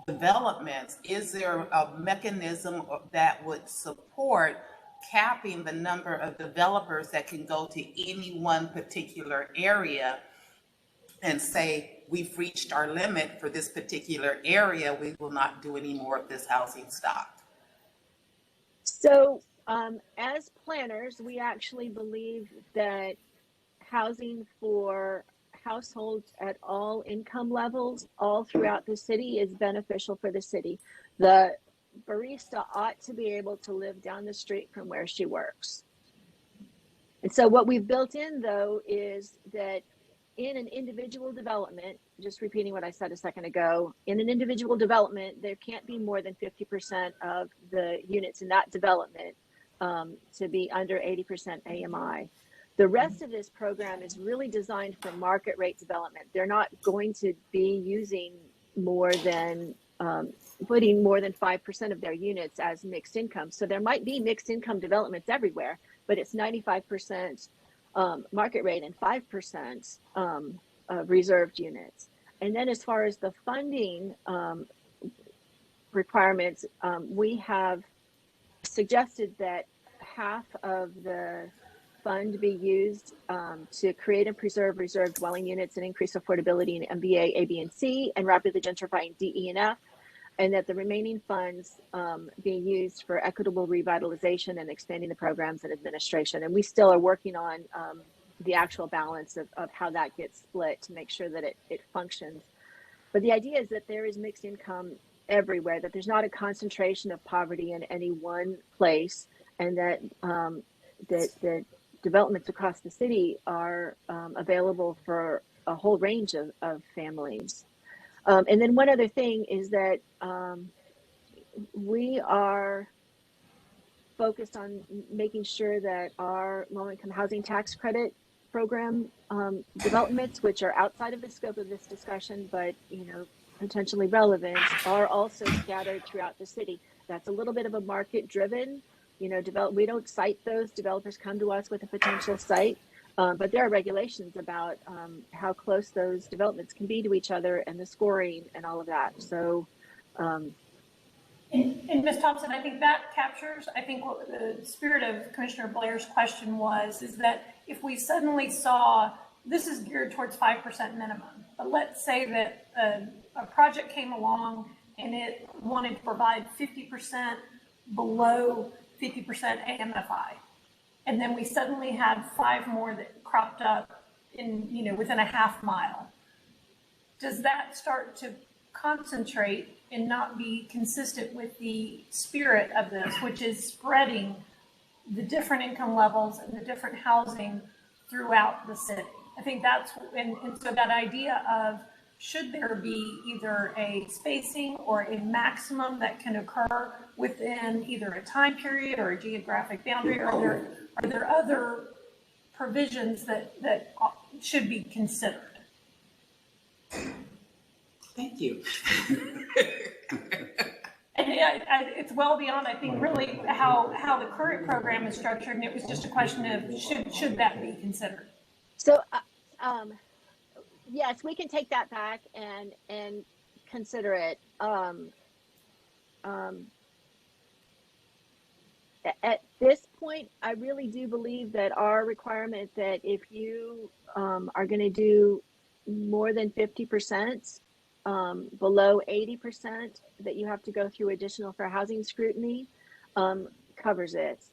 [SPEAKER 8] developments, is there a mechanism that would support capping the number of developers that can go to any one particular area and say, we've reached our limit for this particular area, we will not do any more of this housing stock?
[SPEAKER 4] So as planners, we actually believe that housing for households at all income levels all throughout the city is beneficial for the city. The barista ought to be able to live down the street from where she works. And so what we've built in, though, is that in an individual development, just repeating what I said a second ago, in an individual development, there can't be more than 50% of the units in that development to be under 80% AMI. The rest of this program is really designed for market rate development. They're not going to be using more than putting more than 5% of their units as mixed income. So there might be mixed income developments everywhere, but it's 95% market rate and 5% reserved units. And then as far as the funding requirements, we have suggested that half of the fund be used to create and preserve reserved dwelling units and increase affordability in MBA, A, B, and C, and rapidly gentrifying D, E, and F, and that the remaining funds be used for equitable revitalization and expanding the programs and administration. And we still are working on the actual balance of how that gets split to make sure that it functions. But the idea is that there is mixed income everywhere, that there's not a concentration of poverty in any one place, and that that developments across the city are available for a whole range of families. And then one other thing is that we are focused on making sure that our low-income housing tax credit program developments, which are outside of the scope of this discussion, but potentially relevant, are also scattered throughout the city. That's a little bit of a market-driven. We don't cite those. Developers come to us with a potential site, but there are regulations about how close those developments can be to each other and the scoring and all of that. So,
[SPEAKER 1] and Ms. Thompson, I think that captures, what the spirit of Commissioner Blair's question was, is that if we suddenly saw, this is geared towards 5% minimum, but let's say that a project came along and it wanted to provide 50% below 50% AMFI. And then we suddenly had 5 more that cropped up in, within a half mile. Does that start to concentrate and not be consistent with the spirit of this, which is spreading the different income levels and the different housing throughout the city. I think that's, and so that idea of, should there be either a spacing or a maximum that can occur within either a time period or a geographic boundary? Are there other provisions that should be considered?
[SPEAKER 8] Thank you.
[SPEAKER 1] And it's well beyond, I think, really how the current program is structured, and it was just a question of should that be considered?
[SPEAKER 4] So, yes, we can take that back and consider it. At this point, I really do believe that our requirement that if you are going to do more than 50%, below 80%, that you have to go through additional fair housing scrutiny, covers it.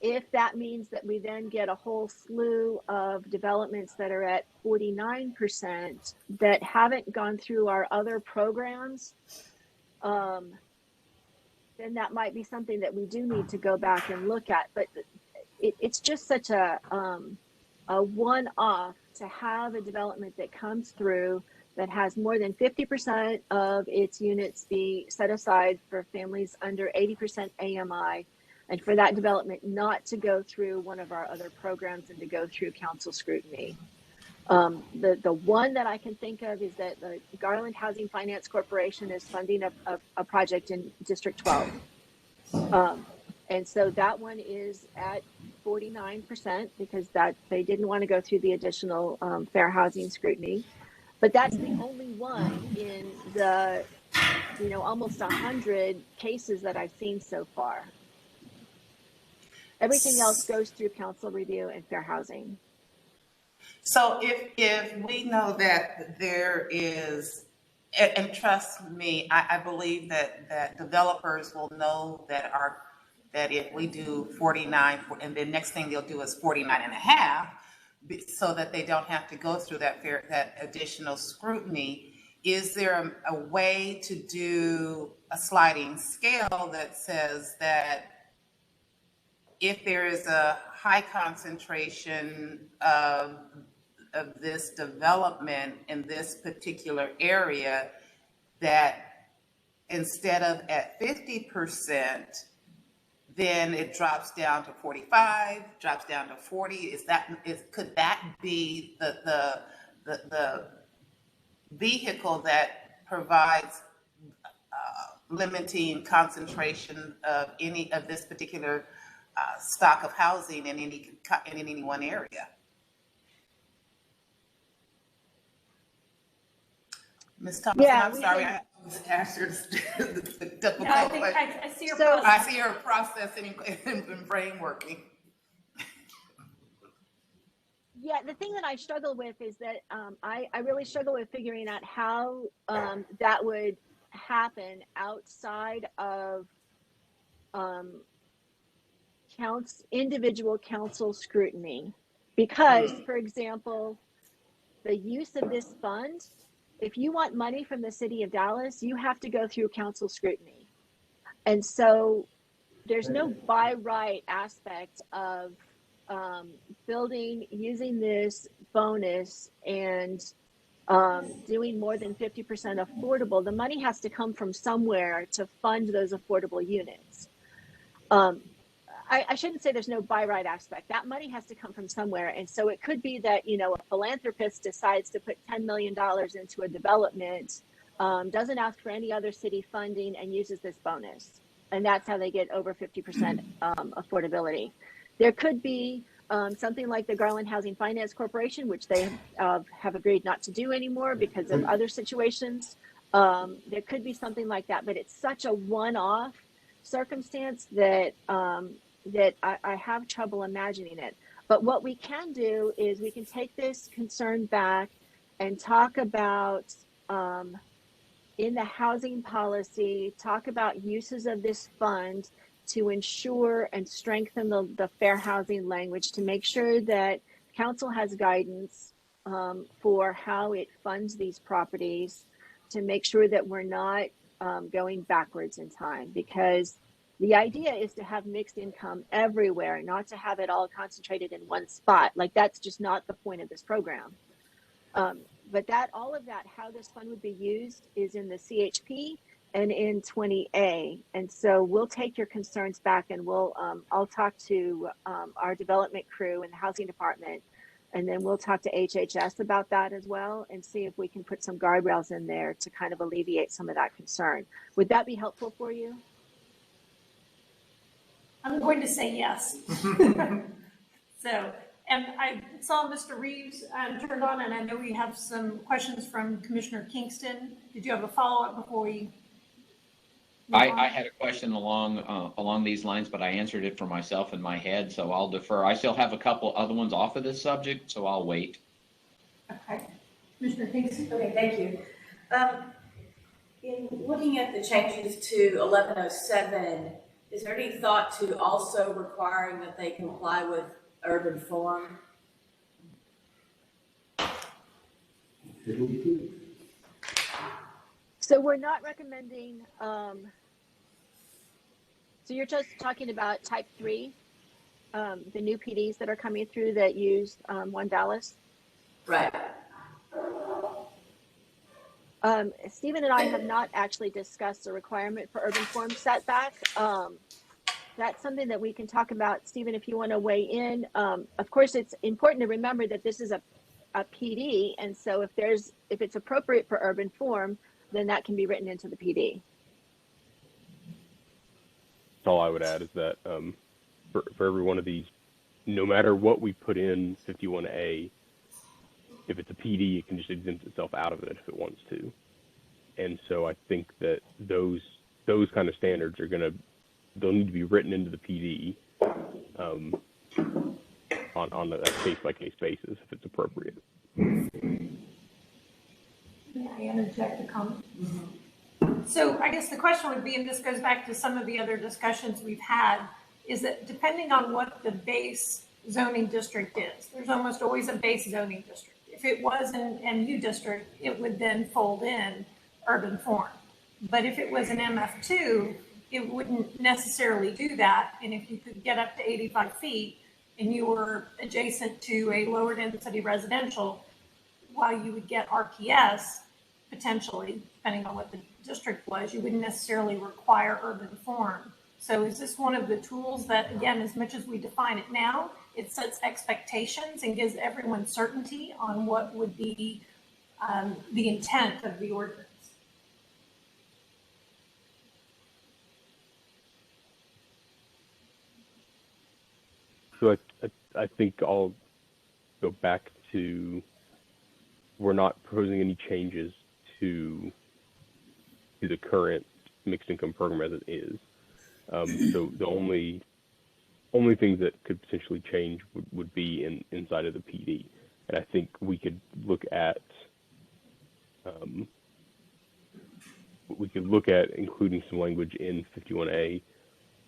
[SPEAKER 4] If that means that we then get a whole slew of developments that are at 49% that haven't gone through our other programs, then that might be something that we do need to go back and look at. But it's just such a one-off to have a development that comes through that has more than 50% of its units be set aside for families under 80% AMI, and for that development not to go through one of our other programs and to go through council scrutiny. The one that I can think of is that the Garland Housing Finance Corporation is funding a project in District 12. And so that one is at 49% because that they didn't want to go through the additional fair housing scrutiny. But that's the only one in the, almost 100 cases that I've seen so far. Everything else goes through council review and fair housing.
[SPEAKER 8] So if we know that there is, and trust me, I believe that developers will know that if we do 49, and the next thing they'll do is 49 and a half, so that they don't have to go through that additional scrutiny. Is there a way to do a sliding scale that says that if there is a high concentration of this development in this particular area, that instead of at 50%, then it drops down to 45, drops down to 40? Could that be the vehicle that provides limiting concentration of any of this particular stock of housing in any one area? Ms. Thompson,
[SPEAKER 4] Yeah,
[SPEAKER 8] I'm sorry, I answered the difficult
[SPEAKER 1] No, I
[SPEAKER 8] question.
[SPEAKER 1] I see your
[SPEAKER 4] So-
[SPEAKER 1] process.
[SPEAKER 8] I see your processing and brain working.
[SPEAKER 4] Yeah, the thing that I struggle with is that I really struggle with figuring out how that would happen outside of individual council scrutiny. Because, for example, the use of this fund, if you want money from the city of Dallas, you have to go through council scrutiny. And so there's no by right aspect of using this bonus and doing more than 50% affordable. The money has to come from somewhere to fund those affordable units. I shouldn't say there's no by right aspect. That money has to come from somewhere. And so it could be that, a philanthropist decides to put $10 million into a development, doesn't ask for any other city funding, and uses this bonus. And that's how they get over 50% affordability. There could be something like the Garland Housing Finance Corporation, which they have agreed not to do anymore because of other situations. There could be something like that, but it's such a one-off circumstance that I have trouble imagining it. But what we can do is we can take this concern back and talk about in the housing policy, talk about uses of this fund to ensure and strengthen the fair housing language to make sure that council has guidance for how it funds these properties, to make sure that we're not going backwards in time. Because The idea is to have mixed income everywhere, not to have it all concentrated in one spot. Like that's just not the point of this program. But that all of that, how this fund would be used is in the CHP and in 20A. And so we'll take your concerns back and I'll talk to our development crew in the housing department. And then we'll talk to HHS about that as well and see if we can put some guardrails in there to kind of alleviate some of that concern. Would that be helpful for you?
[SPEAKER 1] I'm going to say yes. So, and I saw Mr. Reeves turned on, and I know we have some questions from Commissioner Kingston. Did you have a follow-up before we?
[SPEAKER 9] I had a question along these lines, but I answered it for myself in my head, so I'll defer. I still have a couple other ones off of this subject, so I'll wait.
[SPEAKER 1] Okay. Commissioner Kingston?
[SPEAKER 10] Okay, thank you. In looking at the changes to 1107, is there any thought to also requiring that they comply with urban form?
[SPEAKER 4] So we're not recommending, so you're just talking about type 3, the new PDs that are coming through that use One Dallas?
[SPEAKER 10] Right.
[SPEAKER 4] Stephen and I have not actually discussed the requirement for urban form setback. That's something that we can talk about. Stephen, if you want to weigh in. Of course, it's important to remember that this is a PD, and so if it's appropriate for urban form, then that can be written into the PD.
[SPEAKER 5] All I would add is that for every one of these, no matter what we put in 51A, if it's a PD, it can just exempt itself out of it if it wants to. And so I think that those kind of standards they'll need to be written into the PD on a case-by-case basis if it's appropriate.
[SPEAKER 1] May I interject a comment? So I guess the question would be, and this goes back to some of the other discussions we've had, is that depending on what the base zoning district is, there's almost always a base zoning district. If it was an MU district, it would then fold in urban form. But if it was an MF2, it wouldn't necessarily do that. And if you could get up to 85 feet and you were adjacent to a lower density residential, while you would get RPS potentially, depending on what the district was, you wouldn't necessarily require urban form. So is this one of the tools that, again, as much as we define it now, it sets expectations and gives everyone certainty on what would be the intent of the ordinance?
[SPEAKER 5] So I think I'll go back to, we're not proposing any changes to the current mixed income program as it is. So the only things that could potentially change would be inside of the PD. And I think we could look at including some language in 51A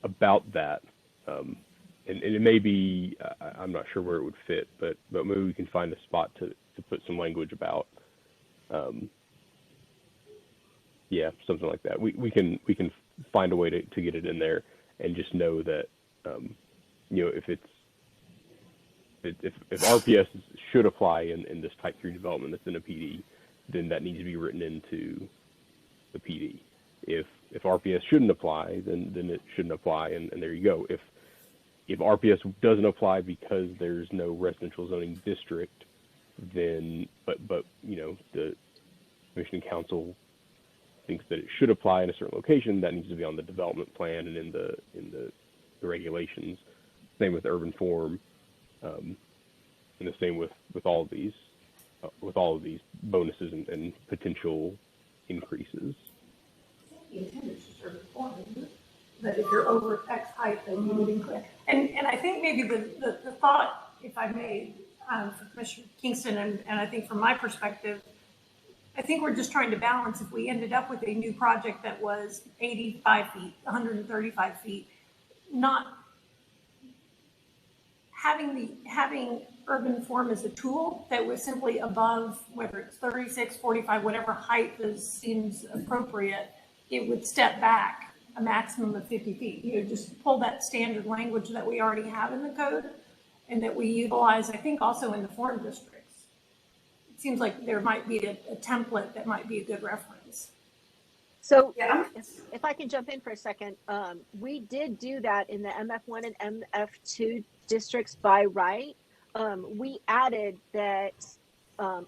[SPEAKER 5] about that. And it may be, I'm not sure where it would fit, but maybe we can find a spot to put some language about, something like that. We can find a way to get it in there and just know that, if RPS should apply in this type 3 development that's in a PD, then that needs to be written into the PD. If RPS shouldn't apply, then it shouldn't apply, and there you go. If RPS doesn't apply because there's no residential zoning district, then but the Commission and Council thinks that it should apply in a certain location, that needs to be on the development plan and in the regulations. Same with urban form, and the same with all of these bonuses and potential increases.
[SPEAKER 1] That if you're over X height, then you would include. And I think maybe the thought, if I may, for Commissioner Kingston, and I think from my perspective, I think we're just trying to balance if we ended up with a new project that was 85 feet, 135 feet, not having urban form as a tool that was simply above, whether it's 36, 45, whatever height seems appropriate, it would step back a maximum of 50 feet. You know, just pull that standard language that we already have in the code and that we utilize, I think, also in the form districts. It seems like there might be a template that might be a good reference.
[SPEAKER 4] So
[SPEAKER 8] Yeah,
[SPEAKER 4] if I can jump in for a second, we did do that in the MF1 and MF2 districts by right. We added that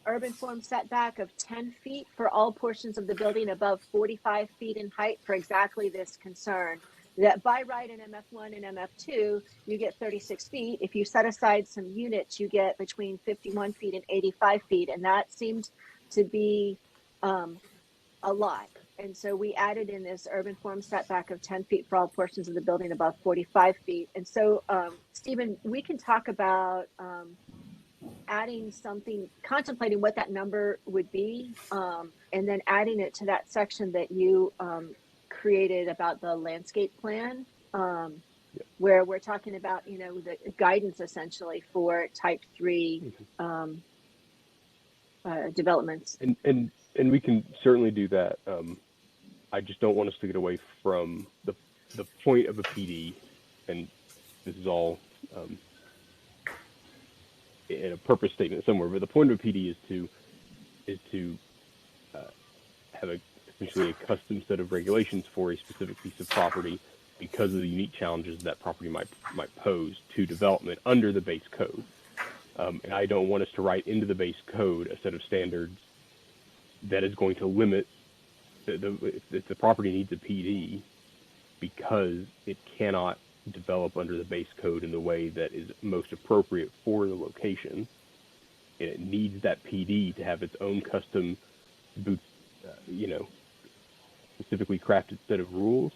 [SPEAKER 4] urban form setback of 10 feet for all portions of the building above 45 feet in height for exactly this concern. That by right in MF1 and MF2, you get 36 feet. If you set aside some units, you get between 51 feet and 85 feet. And that seemed to be a lot. And so we added in this urban form setback of 10 feet for all portions of the building above 45 feet. And so, Stephen, we can talk about adding something, contemplating what that number would be, and then adding it to that section that you created about the landscape plan, where we're talking about, you know, the guidance essentially for type 3 developments.
[SPEAKER 5] And we can certainly do that. I just don't want us to get away from the point of a PD, and this is all in a purpose statement somewhere. But the point of a PD is to have essentially a custom set of regulations for a specific piece of property because of the unique challenges that property might pose to development under the base code. And I don't want us to write into the base code a set of standards that is going to limit if the property needs a PD because it cannot develop under the base code in the way that is most appropriate for the location. And it needs that PD to have its own custom, specifically crafted set of rules.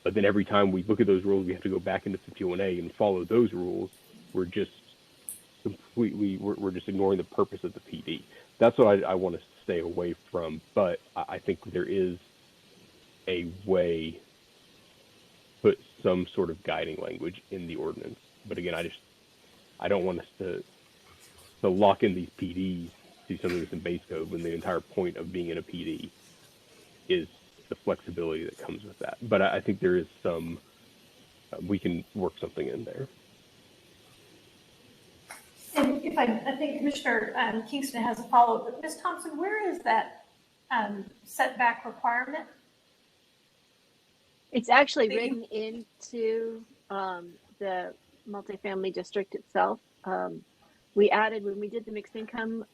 [SPEAKER 5] But then every time we look at those rules, we have to go back into 51A and follow those rules. We're just ignoring the purpose of the PD. That's what I want to stay away from. But I think there is a way to put some sort of guiding language in the ordinance. But again, I don't want us to lock in these PDs to something that's in base code when the entire point of being in a PD is the flexibility that comes with that. But I think there is some, we can work something in there.
[SPEAKER 1] And if I think Commissioner Kingston has a follow-up, but Ms. Thompson, where is that setback requirement?
[SPEAKER 4] It's actually written into the multifamily district itself. We added, when we did the mixed income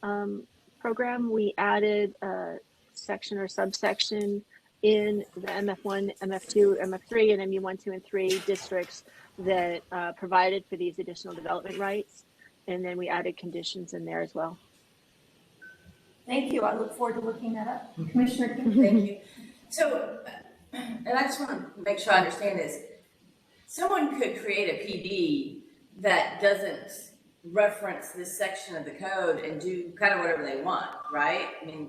[SPEAKER 4] program, we added a section or subsection in the MF1, MF2, MF3, and MU1, 2, and 3 districts that provided for these additional development rights. And then we added conditions in there as well.
[SPEAKER 1] Thank you. I look forward to looking that up. Commissioner Kingston.
[SPEAKER 10] Thank you. So, and I just want to make sure I understand this. Someone could create a PD that doesn't reference this section of the code and do kind of whatever they want, right? I mean,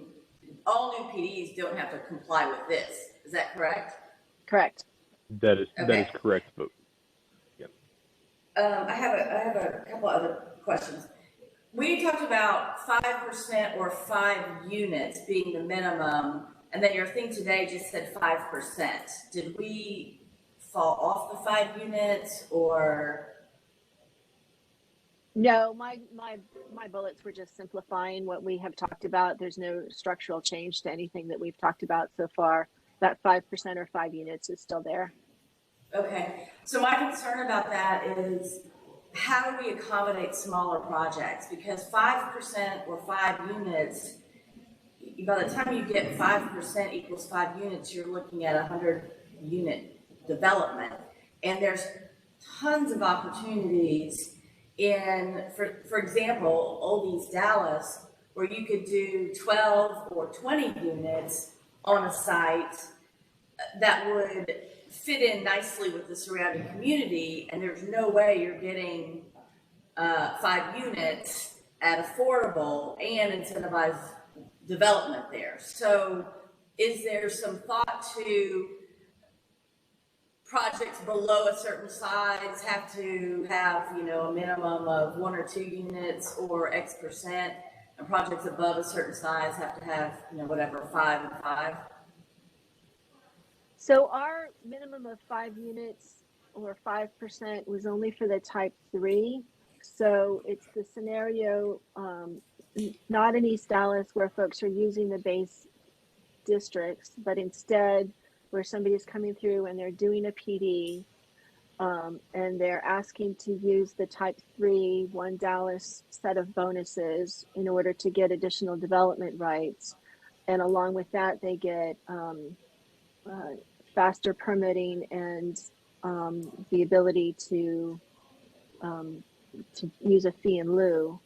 [SPEAKER 10] all new PDs don't have to comply with this. Is that correct?
[SPEAKER 4] Correct.
[SPEAKER 5] That is correct. But yeah.
[SPEAKER 10] I have a couple other questions. We talked about 5% or 5 units being the minimum, and then your thing today just said 5%. Did we fall off the 5 units or?
[SPEAKER 4] No, my bullets were just simplifying what we have talked about. There's no structural change to anything that we've talked about so far. That 5% or 5 units is still there. Okay.
[SPEAKER 10] So my concern about that is how do we accommodate smaller projects? Because 5% or 5 units, by the time you get 5% equals 5 units, you're looking at 100 unit development. And there's tons of opportunities in, for example, Old East Dallas, where you could do 12 or 20 units on a site that would fit in nicely with the surrounding community, and there's no way you're getting 5 units at affordable and incentivized development there. So is there some thought to projects below a certain size have to have, a minimum of 1 or 2 units or X percent, and projects above a certain size have to have, whatever, 5 and 5?
[SPEAKER 4] So our minimum of 5 units or 5% was only for the type 3. So it's the scenario, not in East Dallas where folks are using the base districts, but instead where somebody is coming through and they're doing a PD, and they're asking to use the type 3 One Dallas set of bonuses in order to get additional development rights. And along with that, they get faster permitting and the ability to use a fee in lieu.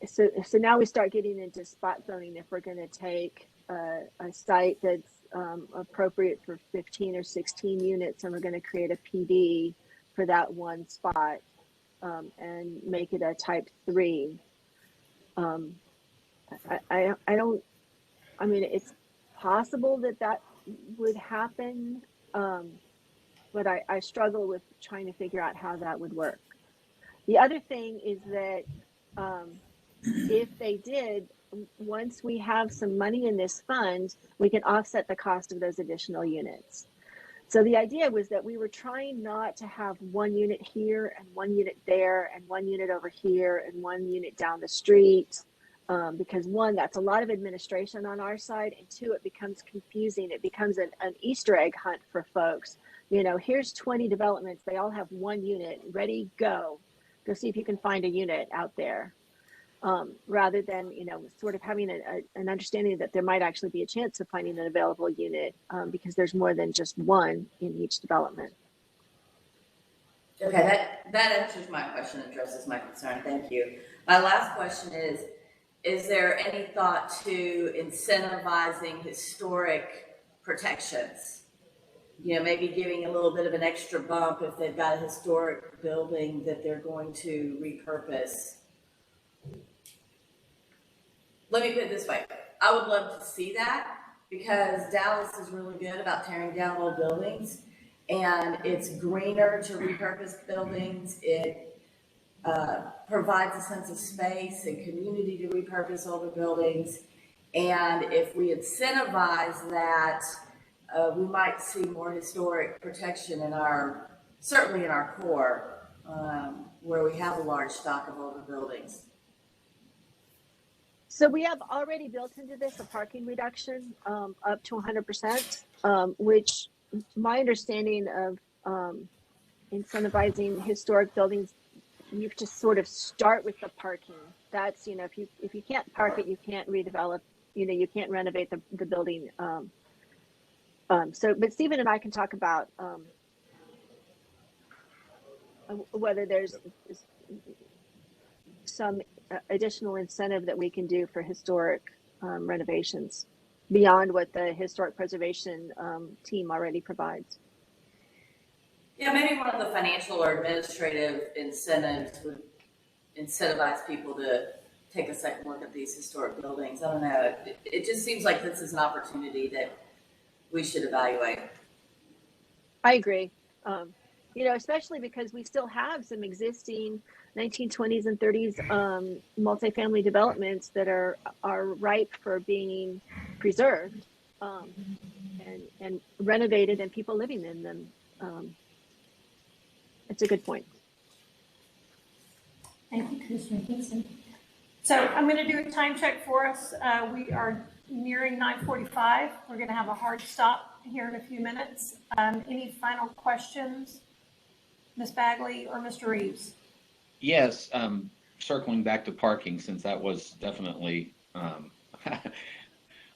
[SPEAKER 4] So now we start getting into spot zoning if we're going to take a site that's appropriate for 15 or 16 units, and we're going to create a PD for that one spot and make it a type 3. I mean, it's possible that would happen, but I struggle with trying to figure out how that would work. The other thing is that if they did, once we have some money in this fund, we can offset the cost of those additional units. So the idea was that we were trying not to have 1 unit here and 1 unit there and 1 unit over here and 1 unit down the street. Because 1, that's a lot of administration on our side, and 2, it becomes confusing. It becomes an Easter egg hunt for folks. You know, here's 20 developments. They all have 1 unit. Ready, go. Go see if you can find a unit out there. Rather than, you know, sort of having an understanding that there might actually be a chance of finding an available unit because there's more than just 1 in each development.
[SPEAKER 10] Okay, that answers my question, addresses my concern. Thank you. My last question is there any thought to incentivizing historic protections? You know, maybe giving a little bit of an extra bump if they've got a historic building that they're going to repurpose. Let me put it this way. I would love to see that because Dallas is really good about tearing down old buildings, and it's greener to repurpose buildings. It provides a sense of space and community to repurpose older buildings. And if we incentivize that, we might see more historic protection in certainly in our core, where we have a large stock of older buildings.
[SPEAKER 4] So we have already built into this a parking reduction up to 100%, which my understanding of incentivizing historic buildings, you just sort of start with the parking. That's, you know, if you can't park it, you can't redevelop, you know, you can't renovate the building. But Stephen and I can talk about whether there's some additional incentive that we can do for historic renovations beyond what the historic preservation team already provides.
[SPEAKER 10] Yeah, maybe one of the financial or administrative incentives would incentivize people to take a second look at these historic buildings. I don't know. It just seems like this is an opportunity that we should evaluate.
[SPEAKER 4] I agree. You know, especially because we still have some existing 1920s and 30s multifamily developments that are ripe for being preserved and renovated and people living in them. It's a good point.
[SPEAKER 1] Thank you, Commissioner Kingston. So I'm going to do a time check for us. We are nearing 9:45. We're going to have a hard stop here in a few minutes. Any final questions, Ms. Bagley or Mr. Reeves?
[SPEAKER 9] Yes, circling back to parking, since that was definitely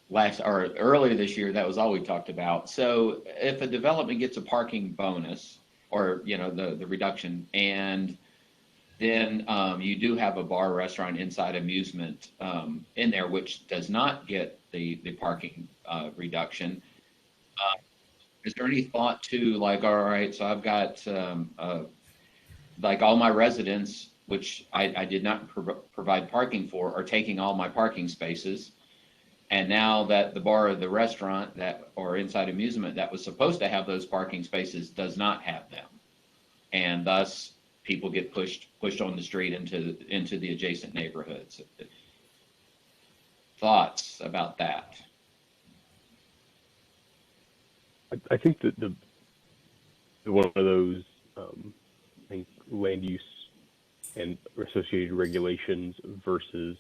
[SPEAKER 9] earlier this year, that was all we talked about. So if a development gets a parking bonus, or you know the reduction, and then you do have a bar, restaurant, inside amusement in there, which does not get the parking reduction. Is there any thought to, like, all right, so I've got like all my residents, which I did not provide parking for, are taking all my parking spaces. And now that the bar or the restaurant or inside amusement that was supposed to have those parking spaces does not have them. And thus people get pushed on the street into the adjacent neighborhoods. Thoughts about that?
[SPEAKER 5] I think that the one of those, I think land use and associated regulations versus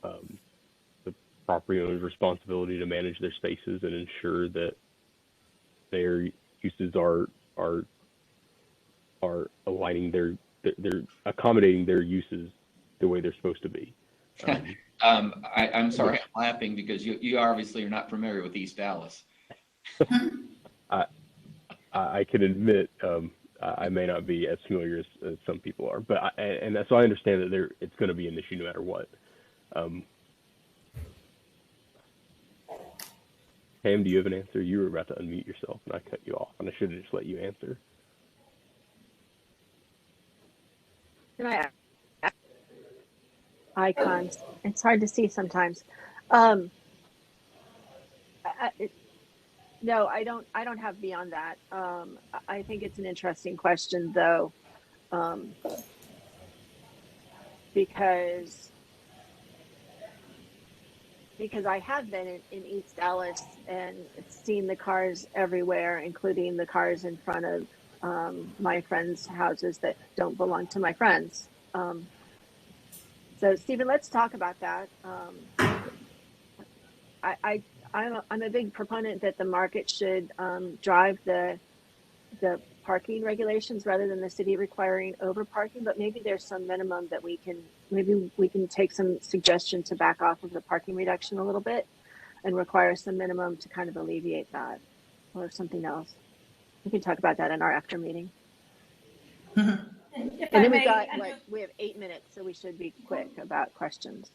[SPEAKER 5] the property owner's responsibility to manage their spaces and ensure that their uses are aligning they're accommodating their uses the way they're supposed to be.
[SPEAKER 9] I'm sorry, I'm laughing because you obviously are not familiar with East Dallas.
[SPEAKER 5] I can admit I may not be as familiar as some people are, but so I understand that it's going to be an issue no matter what. Pam, do you have an answer? You were about to unmute yourself, and I cut you off, and I should have just let you answer.
[SPEAKER 4] Can I icons? It's hard to see sometimes. No, I don't have beyond that. I think it's an interesting question though, because I have been in East Dallas and seen the cars everywhere, including the cars in front of my friends' houses that don't belong to my friends. So Stephen, let's talk about that. I'm a big proponent that the market should drive the parking regulations rather than the city requiring over parking, but maybe there's some minimum that we can take some suggestion to back off of the parking reduction a little bit and require some minimum to kind of alleviate that, or something else. We can talk about that in our after meeting.
[SPEAKER 1] And
[SPEAKER 4] And then we have 8 minutes, so we should be quick about questions.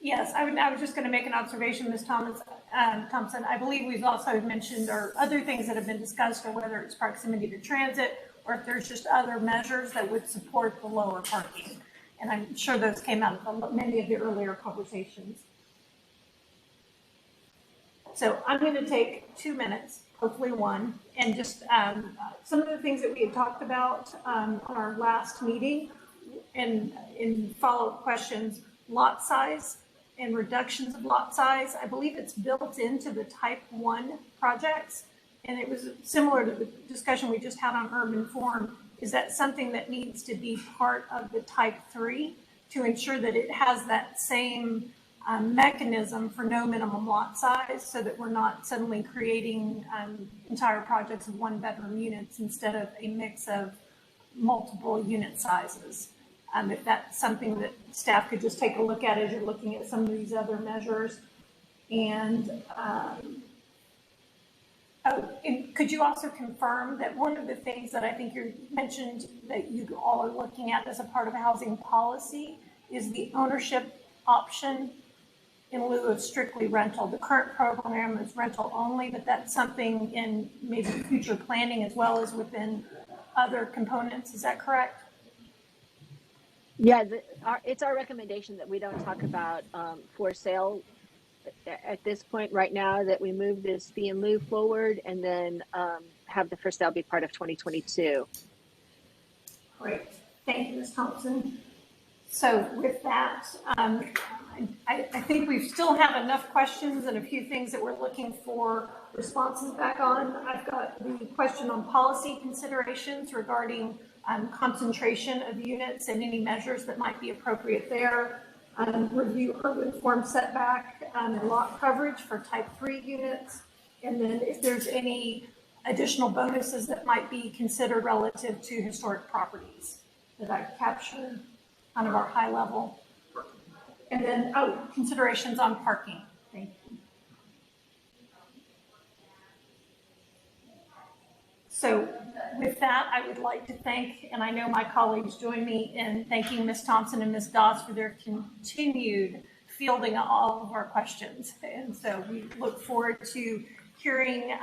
[SPEAKER 1] Yes, I was just going to make an observation, Ms. Thompson. I believe we've also mentioned or other things that have been discussed, or whether it's proximity to transit, or if there's just other measures that would support the lower parking. And I'm sure those came out of many of the earlier conversations. So I'm going to take 2 minutes, hopefully one, and just some of the things that we had talked about on our last meeting and in follow-up questions: lot size and reductions of lot size. I believe it's built into the type 1 projects, and it was similar to the discussion we just had on urban form. Is that something that needs to be part of the type 3 to ensure that it has that same mechanism for no minimum lot size, so that we're not suddenly creating entire projects of 1-bedroom units instead of a mix of multiple unit sizes? If that's something that staff could just take a look at as you're looking at some of these other measures. And, and could you also confirm that one of the things that I think you mentioned that you all are looking at as a part of housing policy is the ownership option in lieu of strictly rental? The current program is rental only, but that's something in maybe future planning as well as within other components. Is that correct?
[SPEAKER 4] Yeah, it's our recommendation that we don't talk about for sale at this point right now, that we move this fee in lieu forward and then have the for sale be part of 2022.
[SPEAKER 1] Great. Thank you, Ms. Thompson. So with that, I think we still have enough questions and a few things that we're looking for responses back on. I've got the question on policy considerations regarding concentration of units and any measures that might be appropriate there. Review urban form setback and lot coverage for type 3 units. And then if there's any additional bonuses that might be considered relative to historic properties. Did I capture kind of our high level? And then, considerations on parking. Thank you. So with that, I would like to thank, and I know my colleagues join me in thanking Ms. Thompson and Ms. Doss for their continued fielding all of our questions. And so we look forward to hearing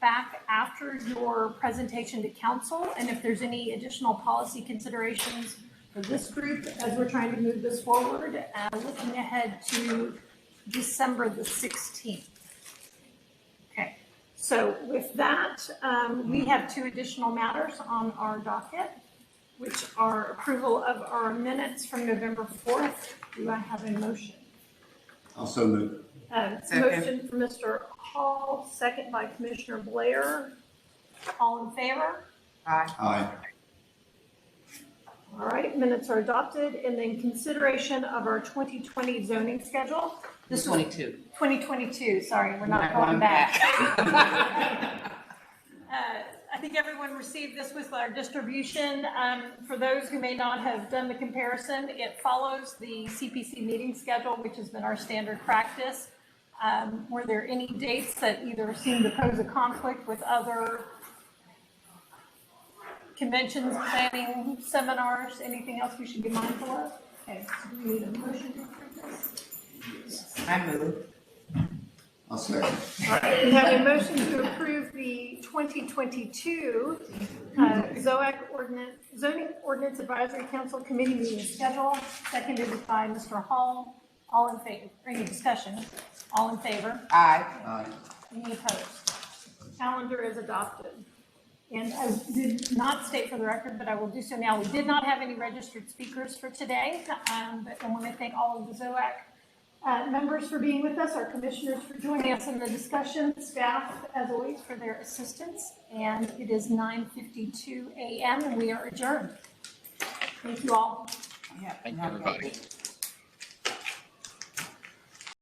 [SPEAKER 1] back after your presentation to council, and if there's any additional policy considerations for this group as we're trying to move this forward, looking ahead to December the 16th. Okay, so with that, we have 2 additional matters on our docket, which are approval of our minutes from November 4th. Do I have a motion?
[SPEAKER 7] Also move.
[SPEAKER 8] Second.
[SPEAKER 1] Motion for Mr. Hall, second by Commissioner Blair. All in favor?
[SPEAKER 8] Aye.
[SPEAKER 7] Aye.
[SPEAKER 1] All right, minutes are adopted. And then consideration of our 2020 zoning schedule. This is
[SPEAKER 8] 22.
[SPEAKER 1] 2022, sorry, we're not going back. I think everyone received this with our distribution. For those who may not have done the comparison, it follows the CPC meeting schedule, which has been our standard practice. Were there any dates that either seemed to pose a conflict with other conventions, planning, seminars, anything else we should be mindful of? Okay, so do we need a motion to approve this?
[SPEAKER 8] I move.
[SPEAKER 7] I'll second.
[SPEAKER 1] All right, we have a motion to approve the 2022 Zoning Ordinance Advisory Council Committee meeting schedule, seconded by Mr. Hall. All in favor? Any discussion? All in favor?
[SPEAKER 8] Aye.
[SPEAKER 7] Aye.
[SPEAKER 1] Any opposed? Calendar is adopted. And I did not state for the record, but I will do so now. We did not have any registered speakers for today, but I want to thank all of the ZOAC members for being with us, our commissioners for joining us in the discussion, staff, as always, for their assistance. And it is 9:52 a.m. and we are adjourned. Thank you all.
[SPEAKER 8] Yeah.
[SPEAKER 9] Thank you, everybody.